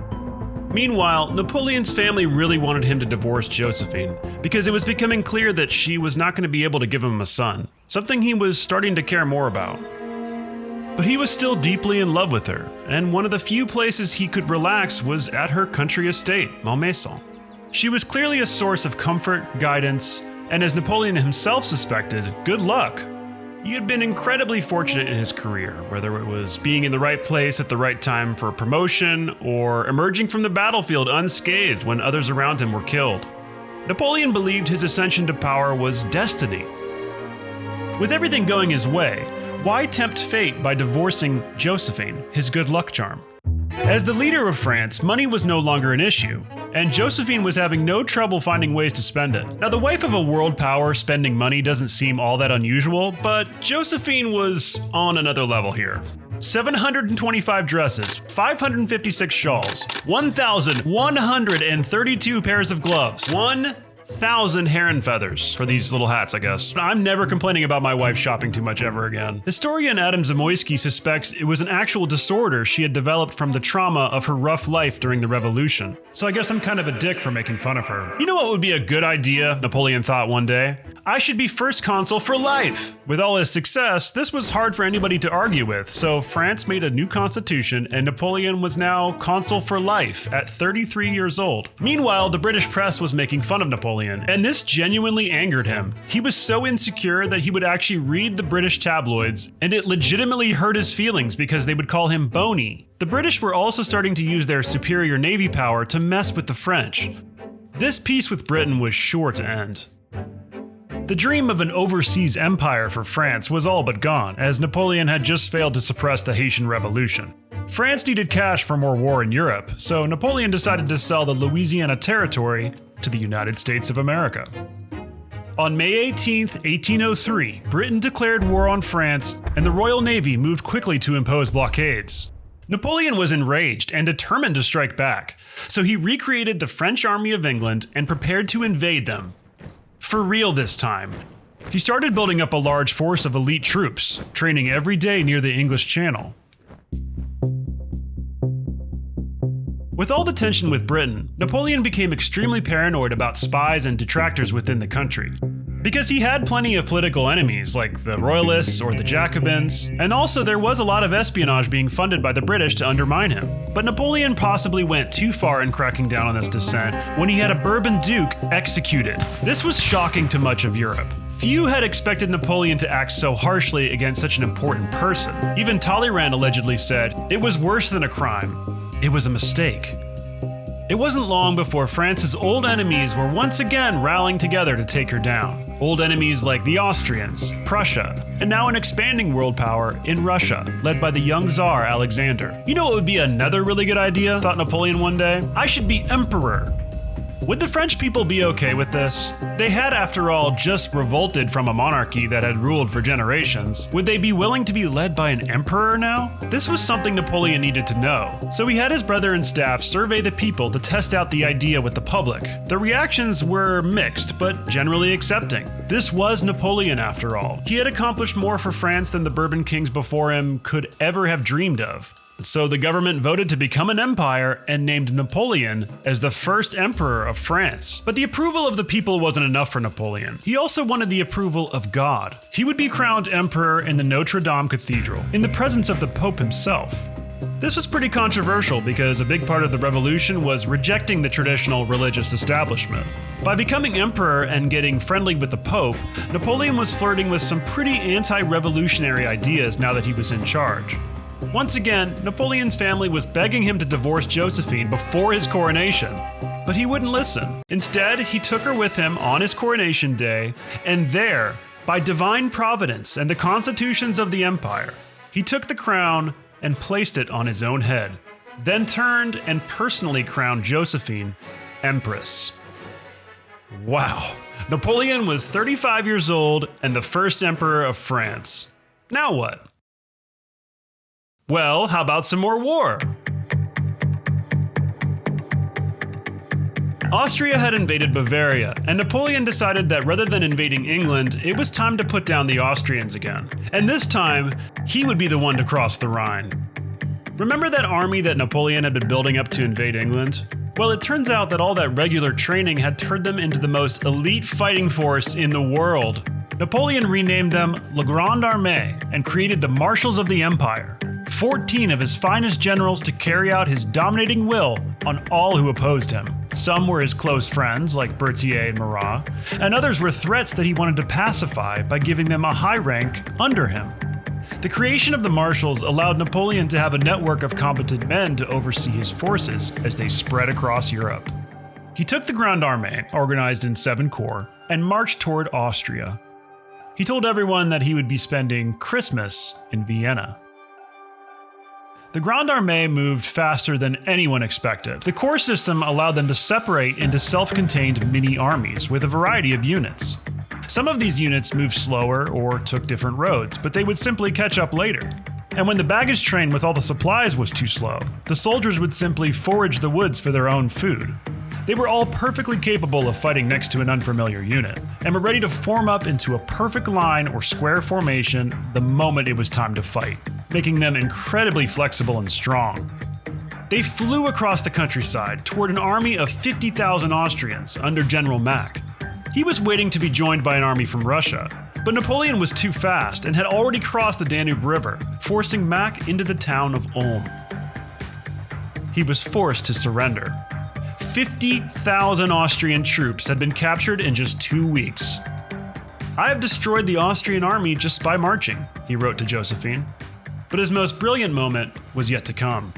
Meanwhile, Napoleon's family really wanted him to divorce Joséphine, because it was becoming clear that she was not going to be able to give him a son, something he was starting to care more about. But he was still deeply in love with her, and one of the few places he could relax was at her country estate, Malmaison. She was clearly a source of comfort, guidance, and as Napoleon himself suspected, good luck. He had been incredibly fortunate in his career, whether it was being in the right place at the right time for a promotion, or emerging from the battlefield unscathed when others around him were killed. Napoleon believed his ascension to power was destiny. With everything going his way, why tempt fate by divorcing Joséphine, his good luck charm? As the leader of France, money was no longer an issue, and Joséphine was having no trouble finding ways to spend it. Now, the wife of a world power spending money doesn't seem all that unusual, but Joséphine was on another level here. 725 dresses, 556 shawls, 1,132 pairs of gloves, 1 1,000 heron feathers for these little hats, I guess. I'm never complaining about my wife shopping too much ever again. Historian Adam Zamoyski suspects it was an actual disorder she had developed from the trauma of her rough life during the revolution. So I guess I'm kind of a dick for making fun of her. You know what would be a good idea, Napoleon thought one day? I should be first consul for life! With all his success, this was hard for anybody to argue with, so France made a new constitution and Napoleon was now consul for life at 33 years old. Meanwhile, the British press was making fun of Napoleon, and this genuinely angered him. He was so insecure that he would actually read the British tabloids, and it legitimately hurt his feelings because they would call him bony. The British were also starting to use their superior navy power to mess with the French. This peace with Britain was sure to end. The dream of an overseas empire for France was all but gone, as Napoleon had just failed to suppress the Haitian Revolution. France needed cash for more war in Europe, so Napoleon decided to sell the Louisiana Territory to the United States of America. On May 18, 1803, Britain declared war on France, and the Royal Navy moved quickly to impose blockades. Napoleon was enraged and determined to strike back, so he recreated the French Army of England and prepared to invade them. For real this time. He started building up a large force of elite troops, training every day near the English Channel. With all the tension with Britain, Napoleon became extremely paranoid about spies and detractors within the country. Because he had plenty of political enemies, like the Royalists or the Jacobins, and also there was a lot of espionage being funded by the British to undermine him. But Napoleon possibly went too far in cracking down on this dissent when he had a Bourbon Duke executed. This was shocking to much of Europe. Few had expected Napoleon to act so harshly against such an important person. Even Talleyrand allegedly said, "It was worse than a crime. It was a mistake." It wasn't long before France's old enemies were once again rallying together to take her down. Old enemies like the Austrians, Prussia, and now an expanding world power in Russia, led by the young Tsar Alexander. You know what would be another really good idea, thought Napoleon one day? I should be emperor. Would the French people be okay with this? They had, after all, just revolted from a monarchy that had ruled for generations. Would they be willing to be led by an emperor now? This was something Napoleon needed to know. So he had his brother and staff survey the people to test out the idea with the public. The reactions were mixed, but generally accepting. This was Napoleon, after all. He had accomplished more for France than the Bourbon kings before him could ever have dreamed of. So the government voted to become an empire and named Napoleon as the first emperor of France. But the approval of the people wasn't enough for Napoleon. He also wanted the approval of God. He would be crowned emperor in the Notre Dame Cathedral, in the presence of the Pope himself. This was pretty controversial because a big part of the revolution was rejecting the traditional religious establishment. By becoming emperor and getting friendly with the Pope, Napoleon was flirting with some pretty anti-revolutionary ideas now that he was in charge. Once again, Napoleon's family was begging him to divorce Joséphine before his coronation, but he wouldn't listen. Instead, he took her with him on his coronation day, and there, by divine providence and the constitutions of the empire, he took the crown and placed it on his own head, then turned and personally crowned Joséphine empress. Wow, Napoleon was 35 years old and the first emperor of France. Now what? Well, how about some more war? Austria had invaded Bavaria, and Napoleon decided that rather than invading England, it was time to put down the Austrians again. And this time, he would be the one to cross the Rhine. Remember that army that Napoleon had been building up to invade England? Well, it turns out that all that regular training had turned them into the most elite fighting force in the world. Napoleon renamed them La Grande Armée and created the Marshals of the Empire. 14 of his finest generals to carry out his dominating will on all who opposed him. Some were his close friends, like Berthier and Marat, and others were threats that he wanted to pacify by giving them a high rank under him. The creation of the marshals allowed Napoleon to have a network of competent men to oversee his forces as they spread across Europe. He took the Grande Armée, organized in 7 corps, and marched toward Austria. He told everyone that he would be spending Christmas in Vienna. The Grande Armée moved faster than anyone expected. The corps system allowed them to separate into self-contained mini-armies with a variety of units. Some of these units moved slower or took different roads, but they would simply catch up later. And when the baggage train with all the supplies was too slow, the soldiers would simply forage the woods for their own food. They were all perfectly capable of fighting next to an unfamiliar unit, and were ready to form up into a perfect line or square formation the moment it was time to fight, making them incredibly flexible and strong. They flew across the countryside toward an army of 50,000 Austrians under General Mack. He was waiting to be joined by an army from Russia, but Napoleon was too fast and had already crossed the Danube River, forcing Mack into the town of Ulm. He was forced to surrender. 50,000 Austrian troops had been captured in just 2 weeks. "I have destroyed the Austrian army just by marching," he wrote to Joséphine. But his most brilliant moment was yet to come.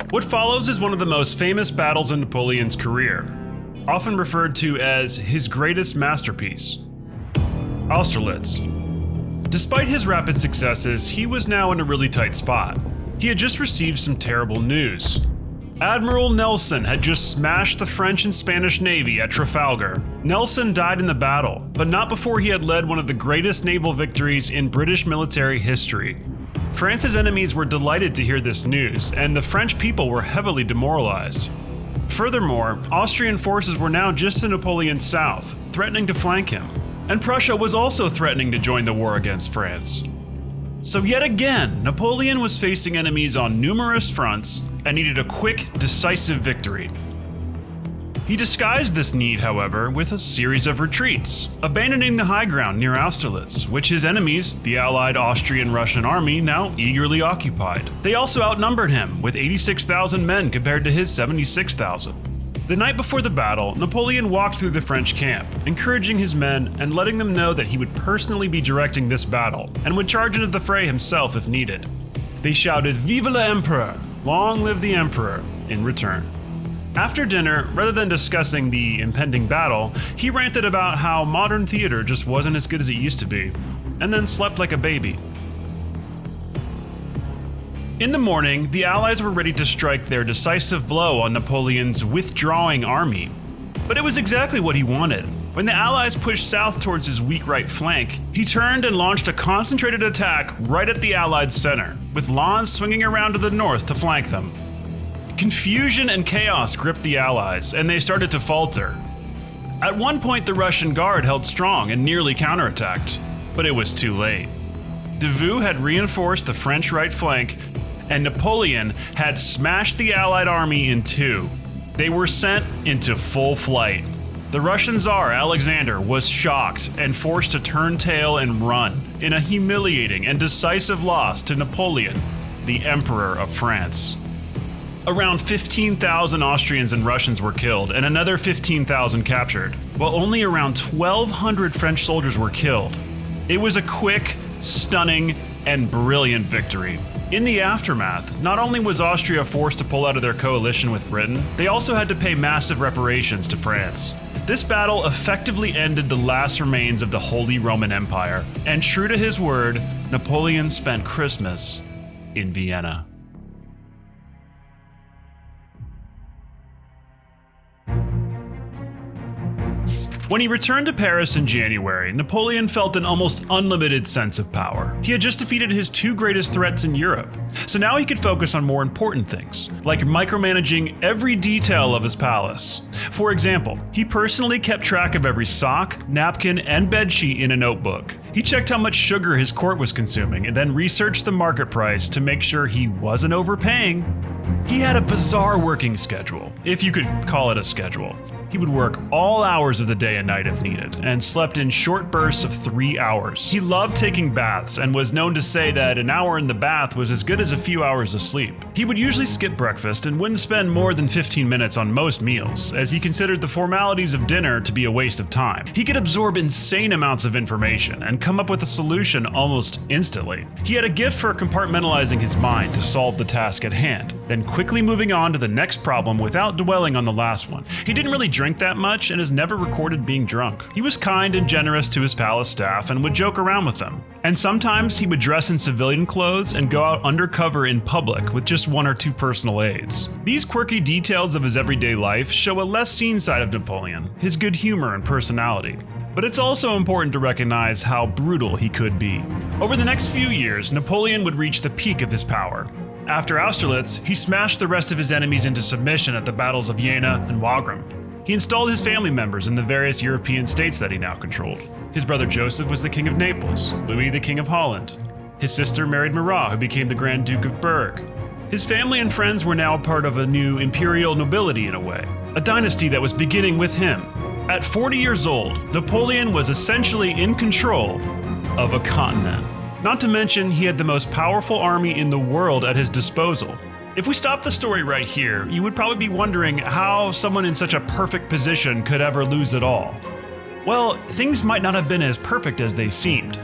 What follows is one of the most famous battles in Napoleon's career, often referred to as his greatest masterpiece, Austerlitz. Despite his rapid successes, he was now in a really tight spot. He had just received some terrible news. Admiral Nelson had just smashed the French and Spanish Navy at Trafalgar. Nelson died in the battle, but not before he had led one of the greatest naval victories in British military history. France's enemies were delighted to hear this news, and the French people were heavily demoralized. Furthermore, Austrian forces were now just to Napoleon's south, threatening to flank him. And Prussia was also threatening to join the war against France. So yet again, Napoleon was facing enemies on numerous fronts and needed a quick, decisive victory. He disguised this need, however, with a series of retreats, abandoning the high ground near Austerlitz, which his enemies, the allied Austrian-Russian army, now eagerly occupied. They also outnumbered him, with 86,000 men compared to his 76,000. The night before the battle, Napoleon walked through the French camp, encouraging his men and letting them know that he would personally be directing this battle, and would charge into the fray himself if needed. They shouted, "Vive l'Empereur! Long live the Emperor!" in return. After dinner, rather than discussing the impending battle, he ranted about how modern theater just wasn't as good as it used to be, and then slept like a baby. In the morning, the Allies were ready to strike their decisive blow on Napoleon's withdrawing army. But it was exactly what he wanted. When the Allies pushed south towards his weak right flank, he turned and launched a concentrated attack right at the Allied center, with Lens swinging around to the north to flank them. Confusion and chaos gripped the Allies, and they started to falter. At one point, the Russian Guard held strong and nearly counterattacked, but it was too late. Davout had reinforced the French right flank, and Napoleon had smashed the Allied army in two. They were sent into full flight. The Russian Tsar Alexander was shocked and forced to turn tail and run in a humiliating and decisive loss to Napoleon, the Emperor of France. Around 15,000 Austrians and Russians were killed, and another 15,000 captured, while only around 1,200 French soldiers were killed. It was a quick, stunning, and brilliant victory. In the aftermath, not only was Austria forced to pull out of their coalition with Britain, they also had to pay massive reparations to France. This battle effectively ended the last remains of the Holy Roman Empire, and true to his word, Napoleon spent Christmas in Vienna. When he returned to Paris in January, Napoleon felt an almost unlimited sense of power. He had just defeated his two greatest threats in Europe, so now he could focus on more important things, like micromanaging every detail of his palace. For example, he personally kept track of every sock, napkin, and bedsheet in a notebook. He checked how much sugar his court was consuming and then researched the market price to make sure he wasn't overpaying. He had a bizarre working schedule, if you could call it a schedule. He would work all hours of the day and night if needed, and slept in short bursts of 3 hours. He loved taking baths and was known to say that an hour in the bath was as good as a few hours of sleep. He would usually skip breakfast and wouldn't spend more than 15 minutes on most meals, as he considered the formalities of dinner to be a waste of time. He could absorb insane amounts of information and come up with a solution almost instantly. He had a gift for compartmentalizing his mind to solve the task at hand, then quickly moving on to the next problem without dwelling on the last one. He didn't really drink that much and is never recorded being drunk. He was kind and generous to his palace staff and would joke around with them. And sometimes he would dress in civilian clothes and go out undercover in public with just 1 or 2 personal aides. These quirky details of his everyday life show a less seen side of Napoleon, his good humor and personality. But it's also important to recognize how brutal he could be. Over the next few years, Napoleon would reach the peak of his power. After Austerlitz, he smashed the rest of his enemies into submission at the battles of Jena and Wagram. He installed his family members in the various European states that he now controlled. His brother Joseph was the King of Naples, Louis the King of Holland. His sister married Marat, who became the Grand Duke of Berg. His family and friends were now part of a new imperial nobility in a way, a dynasty that was beginning with him. At 40 years old, Napoleon was essentially in control of a continent. Not to mention, he had the most powerful army in the world at his disposal. If we stop the story right here, you would probably be wondering how someone in such a perfect position could ever lose it all. Well, things might not have been as perfect as they seemed.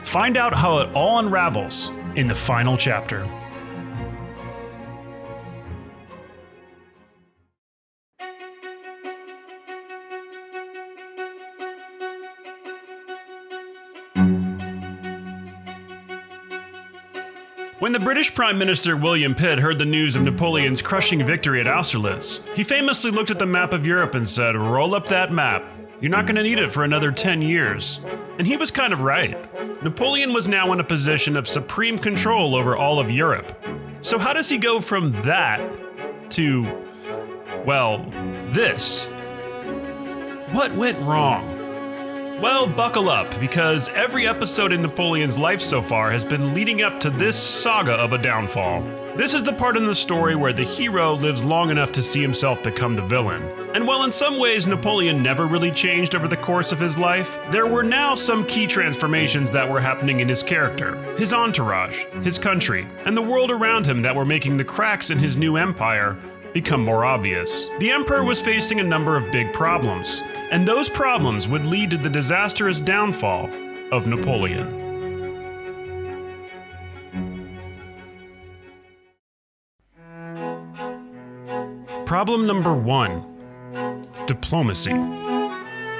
Find out how it all unravels in the final chapter. When the British Prime Minister William Pitt heard the news of Napoleon's crushing victory at Austerlitz, he famously looked at the map of Europe and said, "Roll up that map. You're not going to need it for another 10 years. And he was kind of right. Napoleon was now in a position of supreme control over all of Europe. So how does he go from that to, well, this? What went wrong? Well, buckle up, because every episode in Napoleon's life so far has been leading up to this saga of a downfall. This is the part in the story where the hero lives long enough to see himself become the villain. And while in some ways Napoleon never really changed over the course of his life, there were now some key transformations that were happening in his character, his entourage, his country, and the world around him that were making the cracks in his new empire become more obvious. The emperor was facing a number of big problems, and those problems would lead to the disastrous downfall of Napoleon. Problem number 1. Diplomacy.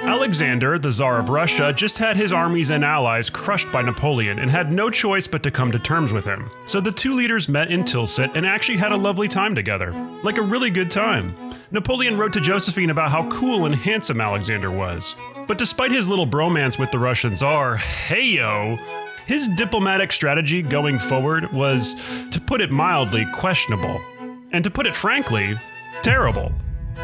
Alexander, the Tsar of Russia, just had his armies and allies crushed by Napoleon and had no choice but to come to terms with him. So the two leaders met in Tilsit and actually had a lovely time together. Like a really good time. Napoleon wrote to Joséphine about how cool and handsome Alexander was. But despite his little bromance with the Russian Tsar, heyo, his diplomatic strategy going forward was, to put it mildly, questionable. And to put it frankly, terrible.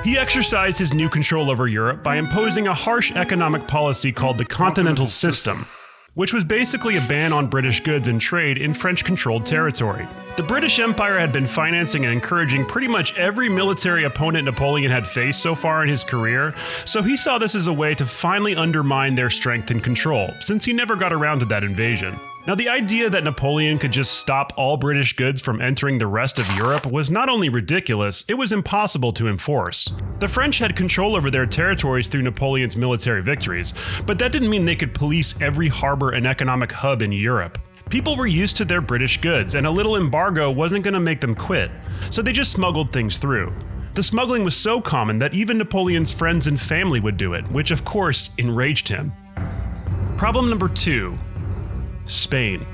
He exercised his new control over Europe by imposing a harsh economic policy called the Continental System, which was basically a ban on British goods and trade in French-controlled territory. The British Empire had been financing and encouraging pretty much every military opponent Napoleon had faced so far in his career, so he saw this as a way to finally undermine their strength and control, since he never got around to that invasion. Now, the idea that Napoleon could just stop all British goods from entering the rest of Europe was not only ridiculous, it was impossible to enforce. The French had control over their territories through Napoleon's military victories, but that didn't mean they could police every harbor and economic hub in Europe. People were used to their British goods, and a little embargo wasn't going to make them quit, so they just smuggled things through. The smuggling was so common that even Napoleon's friends and family would do it, which of course enraged him. Problem number 2. Spain.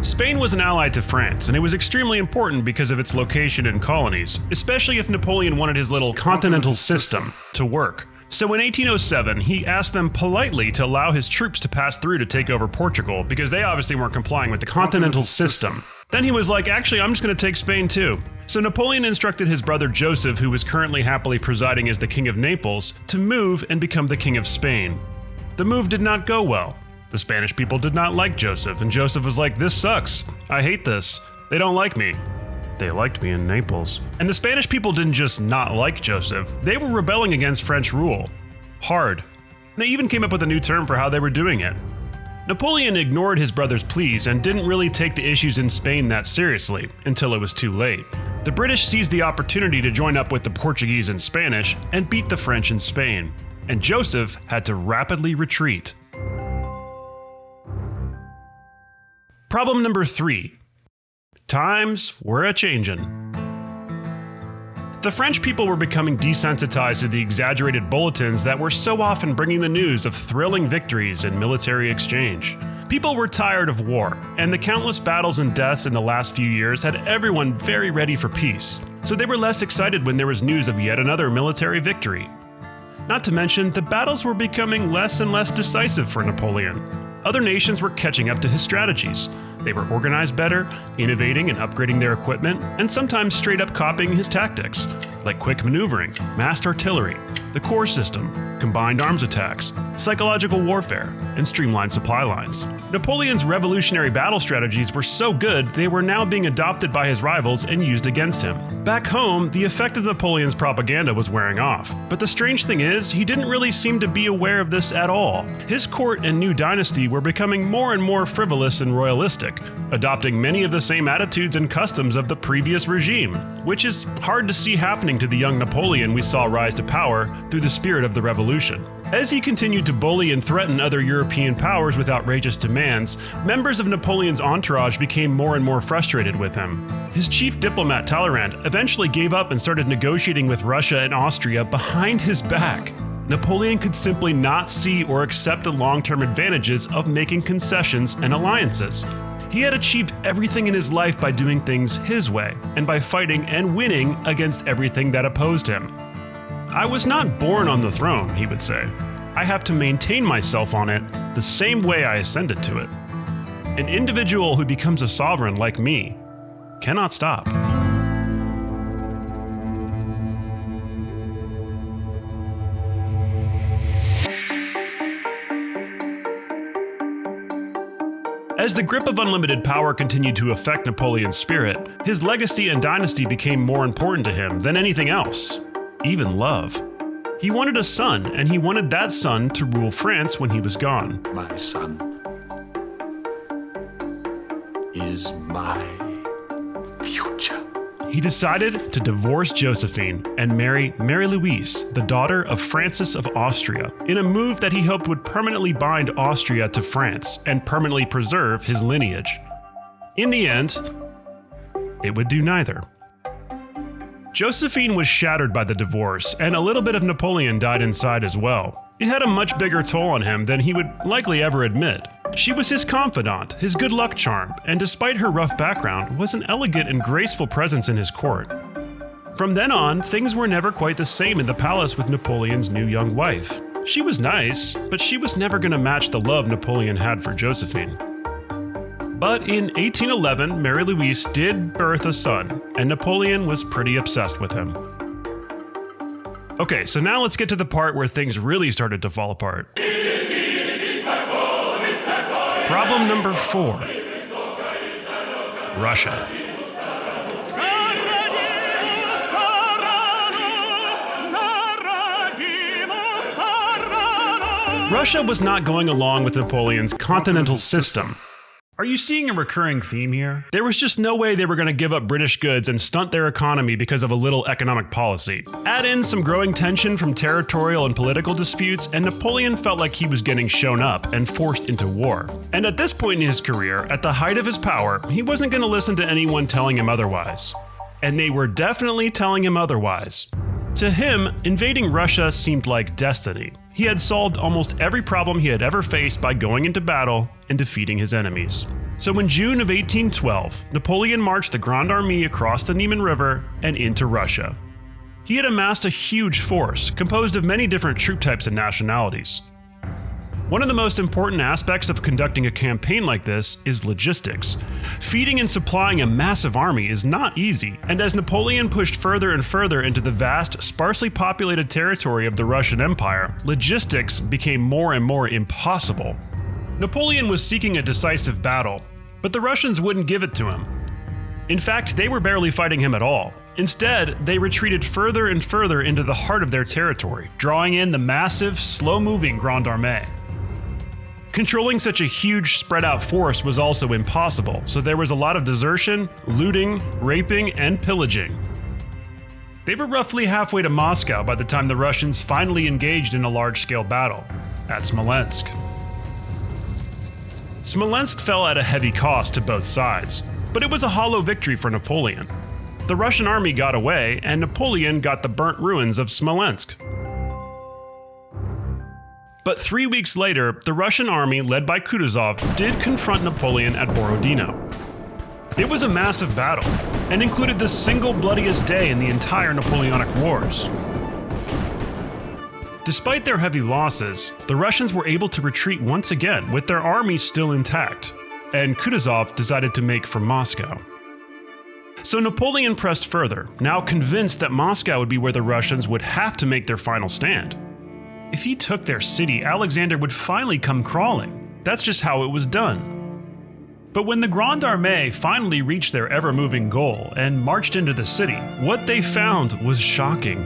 Spain was an ally to France, and it was extremely important because of its location and colonies, especially if Napoleon wanted his little Continental System to work. So in 1807, he asked them politely to allow his troops to pass through to take over Portugal, because they obviously weren't complying with the Continental System. Then he was like, actually, I'm just going to take Spain too. So Napoleon instructed his brother Joseph, who was currently happily presiding as the King of Naples, to move and become the King of Spain. The move did not go well. The Spanish people did not like Joseph, and Joseph was like, this sucks. I hate this. They don't like me. They liked me in Naples. And the Spanish people didn't just not like Joseph, they were rebelling against French rule. Hard. They even came up with a new term for how they were doing it. Napoleon ignored his brother's pleas and didn't really take the issues in Spain that seriously, until it was too late. The British seized the opportunity to join up with the Portuguese and Spanish and beat the French in Spain. And Joseph had to rapidly retreat. Problem number 3. Times were a-changin'. The French people were becoming desensitized to the exaggerated bulletins that were so often bringing the news of thrilling victories and military exchange. People were tired of war, and the countless battles and deaths in the last few years had everyone very ready for peace. So they were less excited when there was news of yet another military victory. Not to mention, the battles were becoming less and less decisive for Napoleon. Other nations were catching up to his strategies. They were organized better, innovating and upgrading their equipment, and sometimes straight up copying his tactics, like quick maneuvering, massed artillery, the core system, combined arms attacks, psychological warfare, and streamlined supply lines. Napoleon's revolutionary battle strategies were so good they were now being adopted by his rivals and used against him. Back home, the effect of Napoleon's propaganda was wearing off, but the strange thing is, he didn't really seem to be aware of this at all. His court and new dynasty were becoming more and more frivolous and royalistic, adopting many of the same attitudes and customs of the previous regime, which is hard to see happening to the young Napoleon we saw rise to power through the spirit of the revolution. As he continued to bully and threaten other European powers with outrageous demands, members of Napoleon's entourage became more and more frustrated with him. His chief diplomat Talleyrand eventually gave up and started negotiating with Russia and Austria behind his back. Napoleon could simply not see or accept the long-term advantages of making concessions and alliances. He had achieved everything in his life by doing things his way, and by fighting and winning against everything that opposed him. "I was not born on the throne," he would say. "I have to maintain myself on it the same way I ascended to it. An individual who becomes a sovereign like me cannot stop." As the grip of unlimited power continued to affect Napoleon's spirit, his legacy and dynasty became more important to him than anything else, even love. He wanted a son, and he wanted that son to rule France when he was gone. My son is my future. He decided to divorce Joséphine and marry Marie-Louise, the daughter of Francis of Austria, in a move that he hoped would permanently bind Austria to France and permanently preserve his lineage. In the end, it would do neither. Joséphine was shattered by the divorce, and a little bit of Napoleon died inside as well. It had a much bigger toll on him than he would likely ever admit. She was his confidant, his good luck charm, and despite her rough background, was an elegant and graceful presence in his court. From then on, things were never quite the same in the palace with Napoleon's new young wife. She was nice, but she was never going to match the love Napoleon had for Joséphine. But in 1811, Marie-Louise did birth a son, and Napoleon was pretty obsessed with him. Okay, so now let's get to the part where things really started to fall apart. Problem number 4. Russia. Russia was not going along with Napoleon's Continental System. Are you seeing a recurring theme here? There was just no way they were going to give up British goods and stunt their economy because of a little economic policy. Add in some growing tension from territorial and political disputes, and Napoleon felt like he was getting shown up and forced into war. And at this point in his career, at the height of his power, he wasn't going to listen to anyone telling him otherwise. And they were definitely telling him otherwise. To him, invading Russia seemed like destiny. He had solved almost every problem he had ever faced by going into battle and defeating his enemies. So in June of 1812, Napoleon marched the Grande Armée across the Niemen River and into Russia. He had amassed a huge force, composed of many different troop types and nationalities. One of the most important aspects of conducting a campaign like this is logistics. Feeding and supplying a massive army is not easy, and as Napoleon pushed further and further into the vast, sparsely populated territory of the Russian Empire, logistics became more and more impossible. Napoleon was seeking a decisive battle, but the Russians wouldn't give it to him. In fact, they were barely fighting him at all. Instead, they retreated further and further into the heart of their territory, drawing in the massive, slow-moving Grande Armée. Controlling such a huge, spread-out force was also impossible, so there was a lot of desertion, looting, raping, and pillaging. They were roughly halfway to Moscow by the time the Russians finally engaged in a large-scale battle, at Smolensk. Smolensk fell at a heavy cost to both sides, but it was a hollow victory for Napoleon. The Russian army got away, and Napoleon got the burnt ruins of Smolensk. But 3 weeks later, the Russian army, led by Kutuzov, did confront Napoleon at Borodino. It was a massive battle, and included the single bloodiest day in the entire Napoleonic Wars. Despite their heavy losses, the Russians were able to retreat once again with their army still intact. and Kutuzov decided to make for Moscow. So Napoleon pressed further, now convinced that Moscow would be where the Russians would have to make their final stand. If he took their city, Alexander would finally come crawling. That's just how it was done. But when the Grande Armée finally reached their ever-moving goal and marched into the city, what they found was shocking.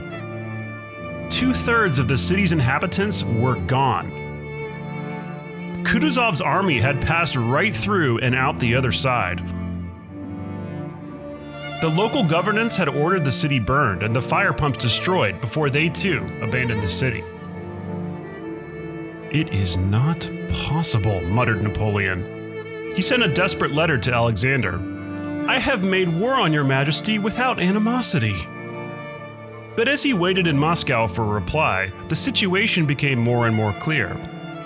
2/3 of the city's inhabitants were gone. Kutuzov's army had passed right through and out the other side. The local governance had ordered the city burned and the fire pumps destroyed before they too abandoned the city. "It is not possible," muttered Napoleon. He sent a desperate letter to Alexander. "I have made war on your majesty without animosity." But as he waited in Moscow for a reply, the situation became more and more clear.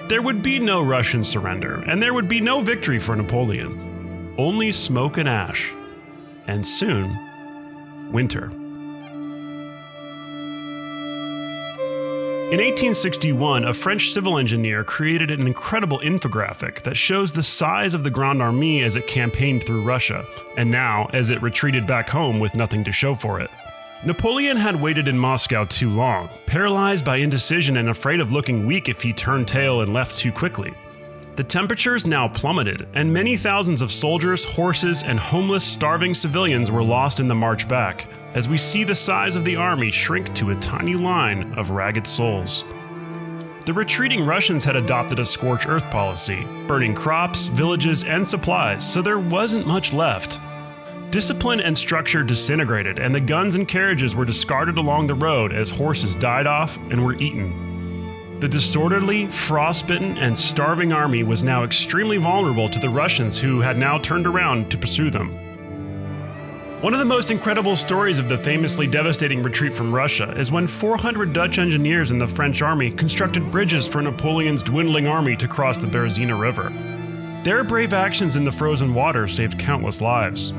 There would be no Russian surrender, and there would be no victory for Napoleon. Only smoke and ash. And soon, winter. In 1861, a French civil engineer created an incredible infographic that shows the size of the Grande Armée as it campaigned through Russia, and now as it retreated back home with nothing to show for it. Napoleon had waited in Moscow too long, paralyzed by indecision and afraid of looking weak if he turned tail and left too quickly. The temperatures now plummeted, and many thousands of soldiers, horses, and homeless, starving civilians were lost in the march back, as we see the size of the army shrink to a tiny line of ragged souls. The retreating Russians had adopted a scorched earth policy, burning crops, villages, and supplies, so there wasn't much left. Discipline and structure disintegrated, and the guns and carriages were discarded along the road as horses died off and were eaten. The disorderly, frostbitten, and starving army was now extremely vulnerable to the Russians who had now turned around to pursue them. One of the most incredible stories of the famously devastating retreat from Russia is when 400 Dutch engineers in the French army constructed bridges for Napoleon's dwindling army to cross the Berezina River. Their brave actions in the frozen water saved countless lives.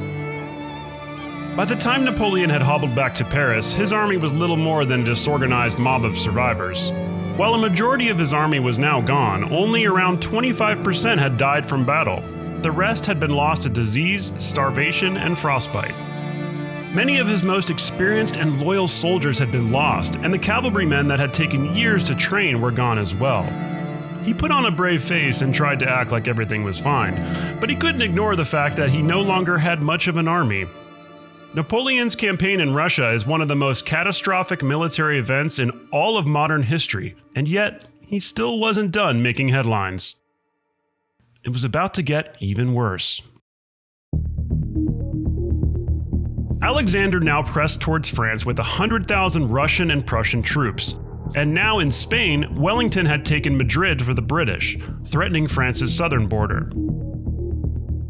By the time Napoleon had hobbled back to Paris, his army was little more than a disorganized mob of survivors. While a majority of his army was now gone, only around 25% had died from battle. The rest had been lost to disease, starvation, and frostbite. Many of his most experienced and loyal soldiers had been lost, and the cavalrymen that had taken years to train were gone as well. He put on a brave face and tried to act like everything was fine, but he couldn't ignore the fact that he no longer had much of an army. Napoleon's campaign in Russia is one of the most catastrophic military events in all of modern history, and yet he still wasn't done making headlines. It was about to get even worse. Alexander now pressed towards France with 100,000 Russian and Prussian troops, and now in Spain, Wellington had taken Madrid for the British, threatening France's southern border.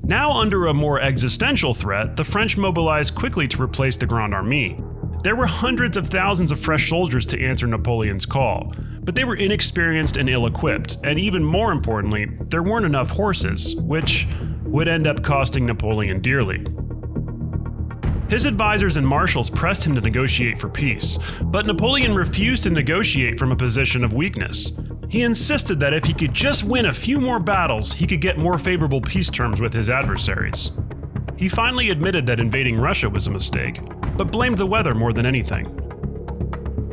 Now under a more existential threat, the French mobilized quickly to replace the Grande Armée. There were hundreds of thousands of fresh soldiers to answer Napoleon's call, but they were inexperienced and ill-equipped, and even more importantly, there weren't enough horses, which would end up costing Napoleon dearly. His advisors and marshals pressed him to negotiate for peace, but Napoleon refused to negotiate from a position of weakness. He insisted that if he could just win a few more battles, he could get more favorable peace terms with his adversaries. He finally admitted that invading Russia was a mistake, but blamed the weather more than anything.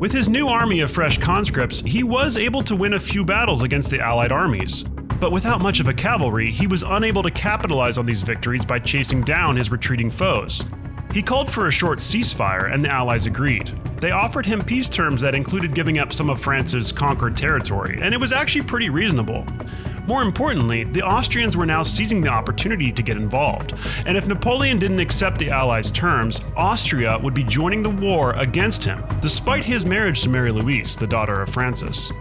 With his new army of fresh conscripts, he was able to win a few battles against the Allied armies, but without much of a cavalry, he was unable to capitalize on these victories by chasing down his retreating foes. He called for a short ceasefire, and the Allies agreed. They offered him peace terms that included giving up some of France's conquered territory, and it was actually pretty reasonable. More importantly, the Austrians were now seizing the opportunity to get involved, and if Napoleon didn't accept the Allies' terms, Austria would be joining the war against him, despite his marriage to Mary Louise, the daughter of Francis.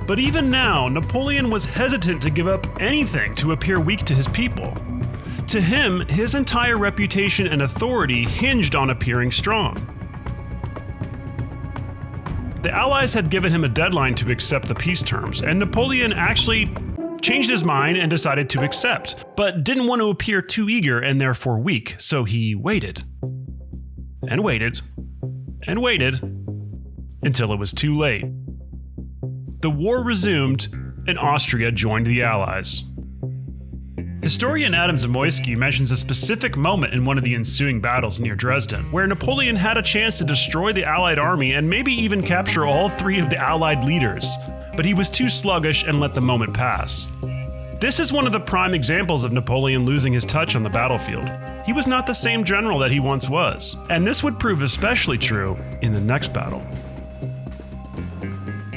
But even now, Napoleon was hesitant to give up anything to appear weak to his people. To him, his entire reputation and authority hinged on appearing strong. The Allies had given him a deadline to accept the peace terms, and Napoleon actually changed his mind and decided to accept, but didn't want to appear too eager and therefore weak, so he waited. And waited. And waited. Until it was too late. The war resumed, and Austria joined the Allies. Historian Adam Zamoyski mentions a specific moment in one of the ensuing battles near Dresden, where Napoleon had a chance to destroy the Allied army and maybe even capture all 3 of the Allied leaders, but he was too sluggish and let the moment pass. This is one of the prime examples of Napoleon losing his touch on the battlefield. He was not the same general that he once was, and this would prove especially true in the next battle.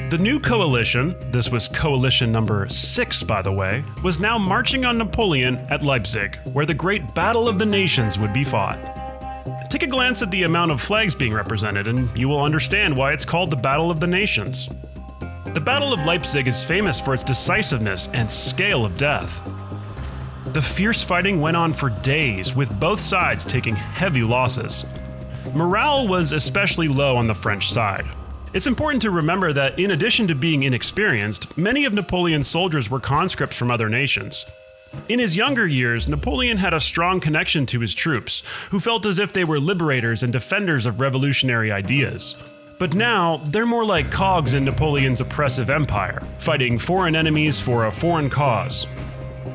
The new coalition, this was coalition number 6 by the way, was now marching on Napoleon at Leipzig, where the great Battle of the Nations would be fought. Take a glance at the amount of flags being represented and you will understand why it's called the Battle of the Nations. The Battle of Leipzig is famous for its decisiveness and scale of death. The fierce fighting went on for days, with both sides taking heavy losses. Morale was especially low on the French side. It's important to remember that in addition to being inexperienced, many of Napoleon's soldiers were conscripts from other nations. In his younger years, Napoleon had a strong connection to his troops, who felt as if they were liberators and defenders of revolutionary ideas. But now, they're more like cogs in Napoleon's oppressive empire, fighting foreign enemies for a foreign cause.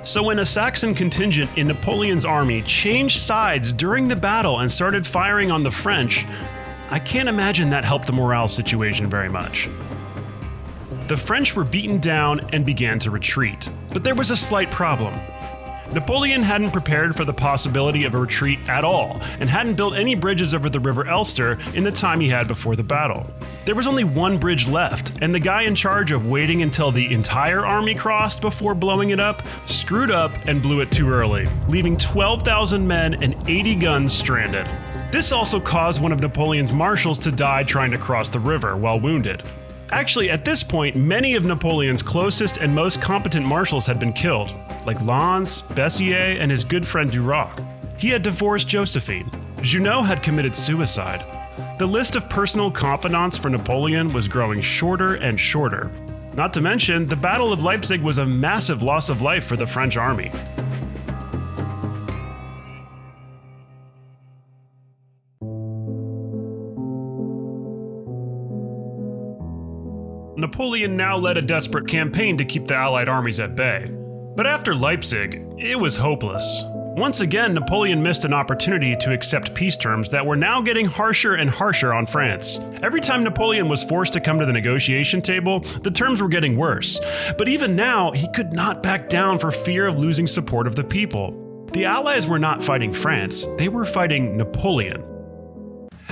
So when a Saxon contingent in Napoleon's army changed sides during the battle and started firing on the French, I can't imagine that helped the morale situation very much. The French were beaten down and began to retreat, but there was a slight problem. Napoleon hadn't prepared for the possibility of a retreat at all, and hadn't built any bridges over the River Elster in the time he had before the battle. There was only one bridge left, and the guy in charge of waiting until the entire army crossed before blowing it up screwed up and blew it too early, leaving 12,000 men and 80 guns stranded. This also caused one of Napoleon's marshals to die trying to cross the river while wounded. Actually, at this point, many of Napoleon's closest and most competent marshals had been killed, like Lannes, Bessières, and his good friend Duroc. He had divorced Joséphine. Junot had committed suicide. The list of personal confidants for Napoleon was growing shorter and shorter. Not to mention, the Battle of Leipzig was a massive loss of life for the French army. Napoleon now led a desperate campaign to keep the Allied armies at bay. But after Leipzig, it was hopeless. Once again, Napoleon missed an opportunity to accept peace terms that were now getting harsher and harsher on France. Every time Napoleon was forced to come to the negotiation table, the terms were getting worse. But even now, he could not back down for fear of losing support of the people. The Allies were not fighting France, they were fighting Napoleon.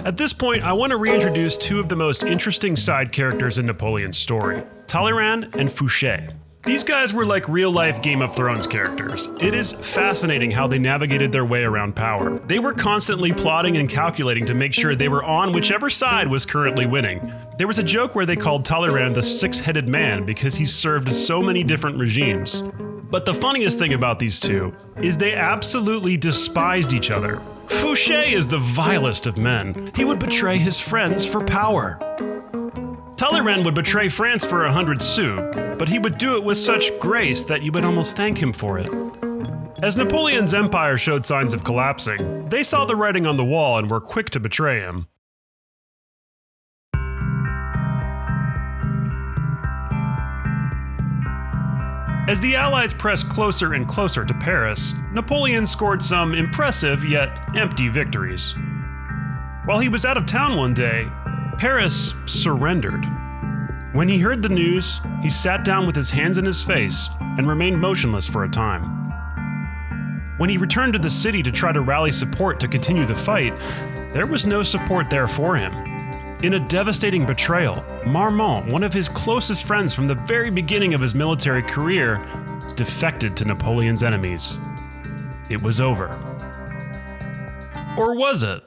At this point, I want to reintroduce 2 of the most interesting side characters in Napoleon's story, Talleyrand and Fouché. These guys were like real-life Game of Thrones characters. It is fascinating how they navigated their way around power. They were constantly plotting and calculating to make sure they were on whichever side was currently winning. There was a joke where they called Talleyrand the six-headed man because he served so many different regimes. But the funniest thing about these 2 is they absolutely despised each other. Fouché is the vilest of men. He would betray his friends for power. Talleyrand would betray France for 100 sous, but he would do it with such grace that you would almost thank him for it. As Napoleon's empire showed signs of collapsing, they saw the writing on the wall and were quick to betray him. As the Allies pressed closer and closer to Paris, Napoleon scored some impressive yet empty victories. While he was out of town one day, Paris surrendered. When he heard the news, he sat down with his hands in his face and remained motionless for a time. When he returned to the city to try to rally support to continue the fight, there was no support there for him. In a devastating betrayal, Marmont, one of his closest friends from the very beginning of his military career, defected to Napoleon's enemies. It was over. Or was it?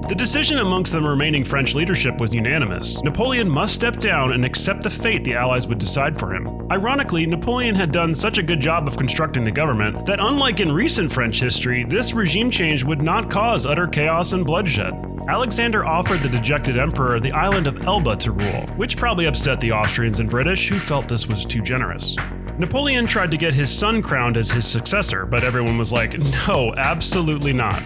The decision amongst the remaining French leadership was unanimous. Napoleon must step down and accept the fate the Allies would decide for him. Ironically, Napoleon had done such a good job of constructing the government that unlike in recent French history, this regime change would not cause utter chaos and bloodshed. Alexander offered the dejected emperor the island of Elba to rule, which probably upset the Austrians and British, who felt this was too generous. Napoleon tried to get his son crowned as his successor, but everyone was like, no, absolutely not.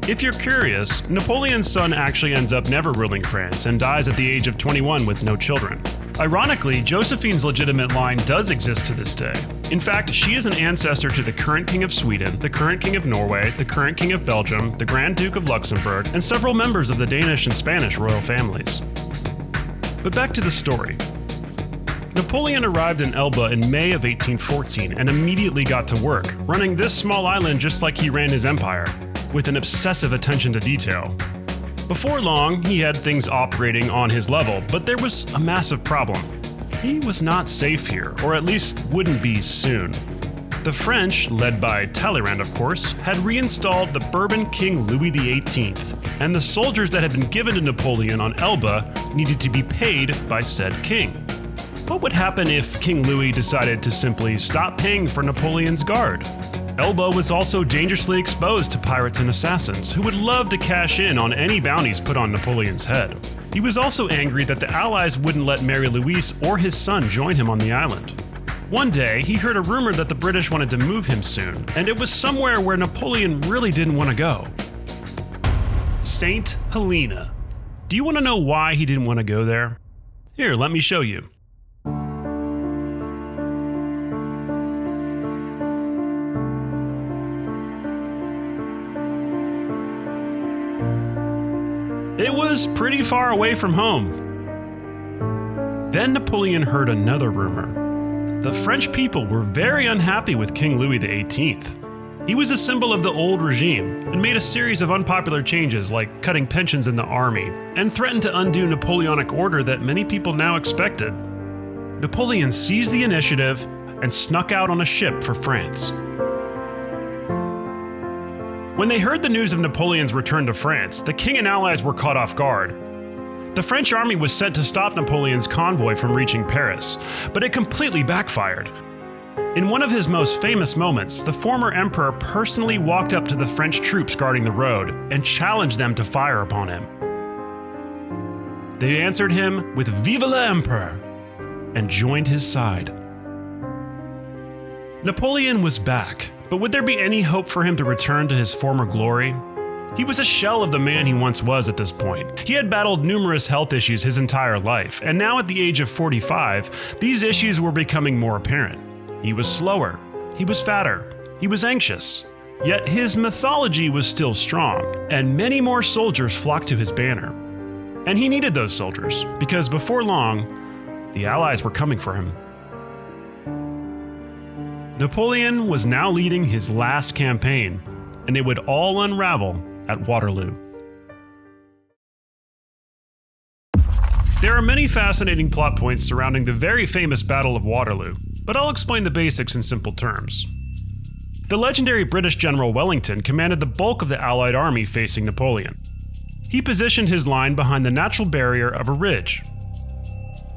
If you're curious, Napoleon's son actually ends up never ruling France and dies at the age of 21 with no children. Ironically, Joséphine's legitimate line does exist to this day. In fact, she is an ancestor to the current King of Sweden, the current King of Norway, the current King of Belgium, the Grand Duke of Luxembourg, and several members of the Danish and Spanish royal families. But back to the story. Napoleon arrived in Elba in May of 1814 and immediately got to work, running this small island just like he ran his empire, with an obsessive attention to detail. Before long, he had things operating on his level, but there was a massive problem. He was not safe here, or at least wouldn't be soon. The French, led by Talleyrand of course, had reinstalled the Bourbon King Louis XVIII, and the soldiers that had been given to Napoleon on Elba needed to be paid by said king. What would happen if King Louis decided to simply stop paying for Napoleon's guard? Elba was also dangerously exposed to pirates and assassins, who would love to cash in on any bounties put on Napoleon's head. He was also angry that the Allies wouldn't let Mary Louise or his son join him on the island. One day, he heard a rumor that the British wanted to move him soon, and it was somewhere where Napoleon really didn't want to go. Saint Helena. Do you want to know why he didn't want to go there? Here, let me show you. It was pretty far away from home. Then Napoleon heard another rumor. The French people were very unhappy with King Louis XVIII. He was a symbol of the old regime and made a series of unpopular changes like cutting pensions in the army and threatened to undo Napoleonic order that many people now expected. Napoleon seized the initiative and snuck out on a ship for France. When they heard the news of Napoleon's return to France, the king and allies were caught off guard. The French army was sent to stop Napoleon's convoy from reaching Paris, but it completely backfired. In one of his most famous moments, the former emperor personally walked up to the French troops guarding the road and challenged them to fire upon him. They answered him with "Vive l'Empereur!" and joined his side. Napoleon was back, but would there be any hope for him to return to his former glory? He was a shell of the man he once was at this point. He had battled numerous health issues his entire life, and now at the age of 45, these issues were becoming more apparent. He was slower, he was fatter, he was anxious. Yet his mythology was still strong, and many more soldiers flocked to his banner. And he needed those soldiers, because before long, the Allies were coming for him. Napoleon was now leading his last campaign, and it would all unravel at Waterloo. There are many fascinating plot points surrounding the very famous Battle of Waterloo, but I'll explain the basics in simple terms. The legendary British General Wellington commanded the bulk of the Allied army facing Napoleon. He positioned his line behind the natural barrier of a ridge.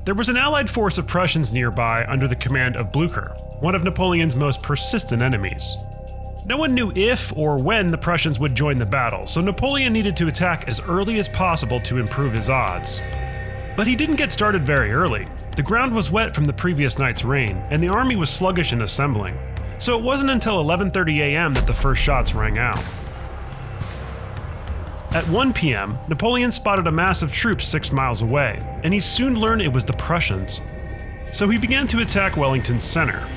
There was an Allied force of Prussians nearby under the command of Blücher, one of Napoleon's most persistent enemies. No one knew if or when the Prussians would join the battle, so Napoleon needed to attack as early as possible to improve his odds. But he didn't get started very early. The ground was wet from the previous night's rain, and the army was sluggish in assembling, so it wasn't until 11:30 a.m. that the first shots rang out. At 1 p.m., Napoleon spotted a mass of troops 6 miles away, and he soon learned it was the Prussians. So he began to attack Wellington's center.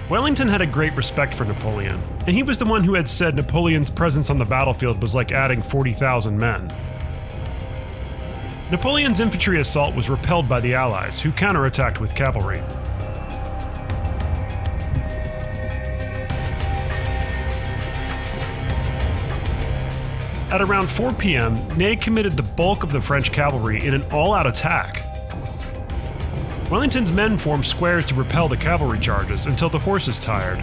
Wellington had a great respect for Napoleon, and he was the one who had said Napoleon's presence on the battlefield was like adding 40,000 men. Napoleon's infantry assault was repelled by the Allies, who counterattacked with cavalry. At around 4 p.m., Ney committed the bulk of the French cavalry in an all-out attack. Wellington's men formed squares to repel the cavalry charges until the horses tired,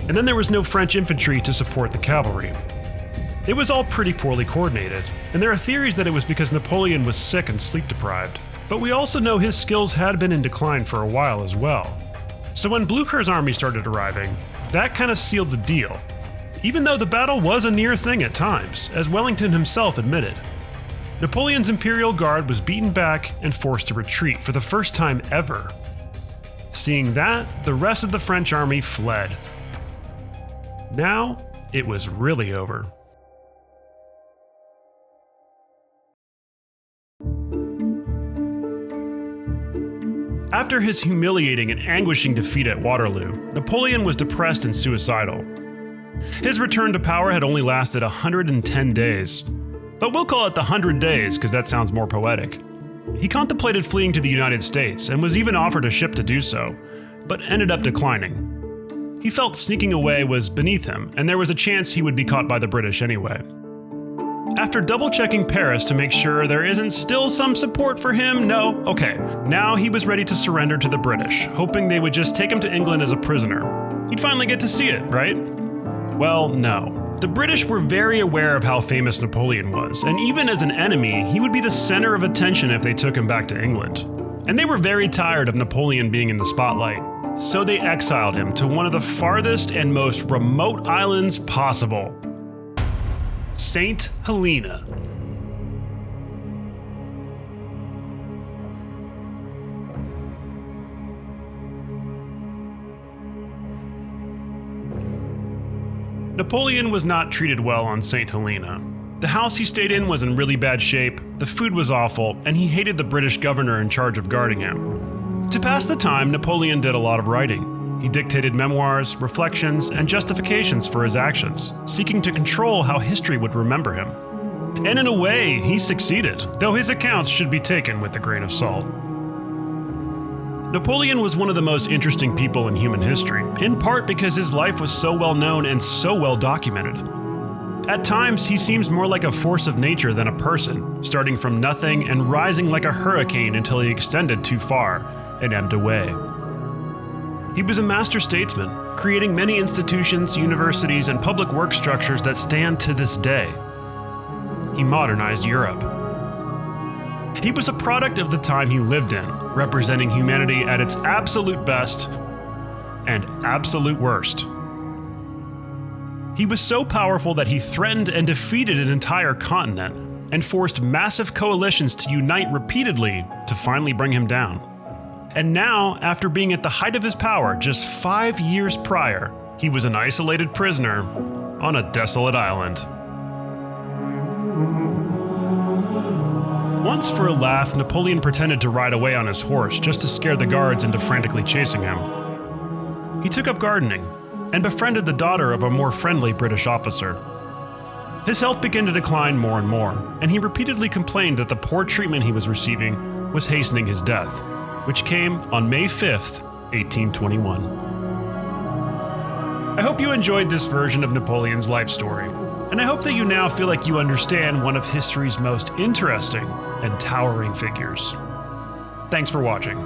and then there was no French infantry to support the cavalry. It was all pretty poorly coordinated, and there are theories that it was because Napoleon was sick and sleep-deprived, but we also know his skills had been in decline for a while as well. So when Blücher's army started arriving, that kind of sealed the deal, even though the battle was a near thing at times, as Wellington himself admitted. Napoleon's Imperial Guard was beaten back and forced to retreat for the first time ever. Seeing that, the rest of the French army fled. Now, it was really over. After his humiliating and anguishing defeat at Waterloo, Napoleon was depressed and suicidal. His return to power had only lasted 110 days. But we'll call it the 100 days because that sounds more poetic. He contemplated fleeing to the United States and was even offered a ship to do so, but ended up declining. He felt sneaking away was beneath him, and there was a chance he would be caught by the British anyway. After double-checking Paris to make sure there isn't still some support for him, now he was ready to surrender to the British, hoping they would just take him to England as a prisoner. He'd finally get to see it, right? Well, no. The British were very aware of how famous Napoleon was, and even as an enemy, he would be the center of attention if they took him back to England. And they were very tired of Napoleon being in the spotlight, so they exiled him to one of the farthest and most remote islands possible. St. Helena. Napoleon was not treated well on St. Helena. The house he stayed in was in really bad shape, the food was awful, and he hated the British governor in charge of guarding him. To pass the time, Napoleon did a lot of writing. He dictated memoirs, reflections, and justifications for his actions, seeking to control how history would remember him. And in a way, he succeeded, though his accounts should be taken with a grain of salt. Napoleon was one of the most interesting people in human history, in part because his life was so well known and so well documented. At times, he seems more like a force of nature than a person, starting from nothing and rising like a hurricane until he extended too far and ebbed away. He was a master statesman, creating many institutions, universities, and public work structures that stand to this day. He modernized Europe. He was a product of the time he lived in, representing humanity at its absolute best and absolute worst. He was so powerful that he threatened and defeated an entire continent and forced massive coalitions to unite repeatedly to finally bring him down. And now, after being at the height of his power just 5 years prior, he was an isolated prisoner on a desolate island. Once, for a laugh, Napoleon pretended to ride away on his horse just to scare the guards into frantically chasing him. He took up gardening and befriended the daughter of a more friendly British officer. His health began to decline more and more, and he repeatedly complained that the poor treatment he was receiving was hastening his death, which came on May 5th, 1821. I hope you enjoyed this version of Napoleon's life story, and I hope that you now feel like you understand one of history's most interesting and towering figures. Thanks for watching.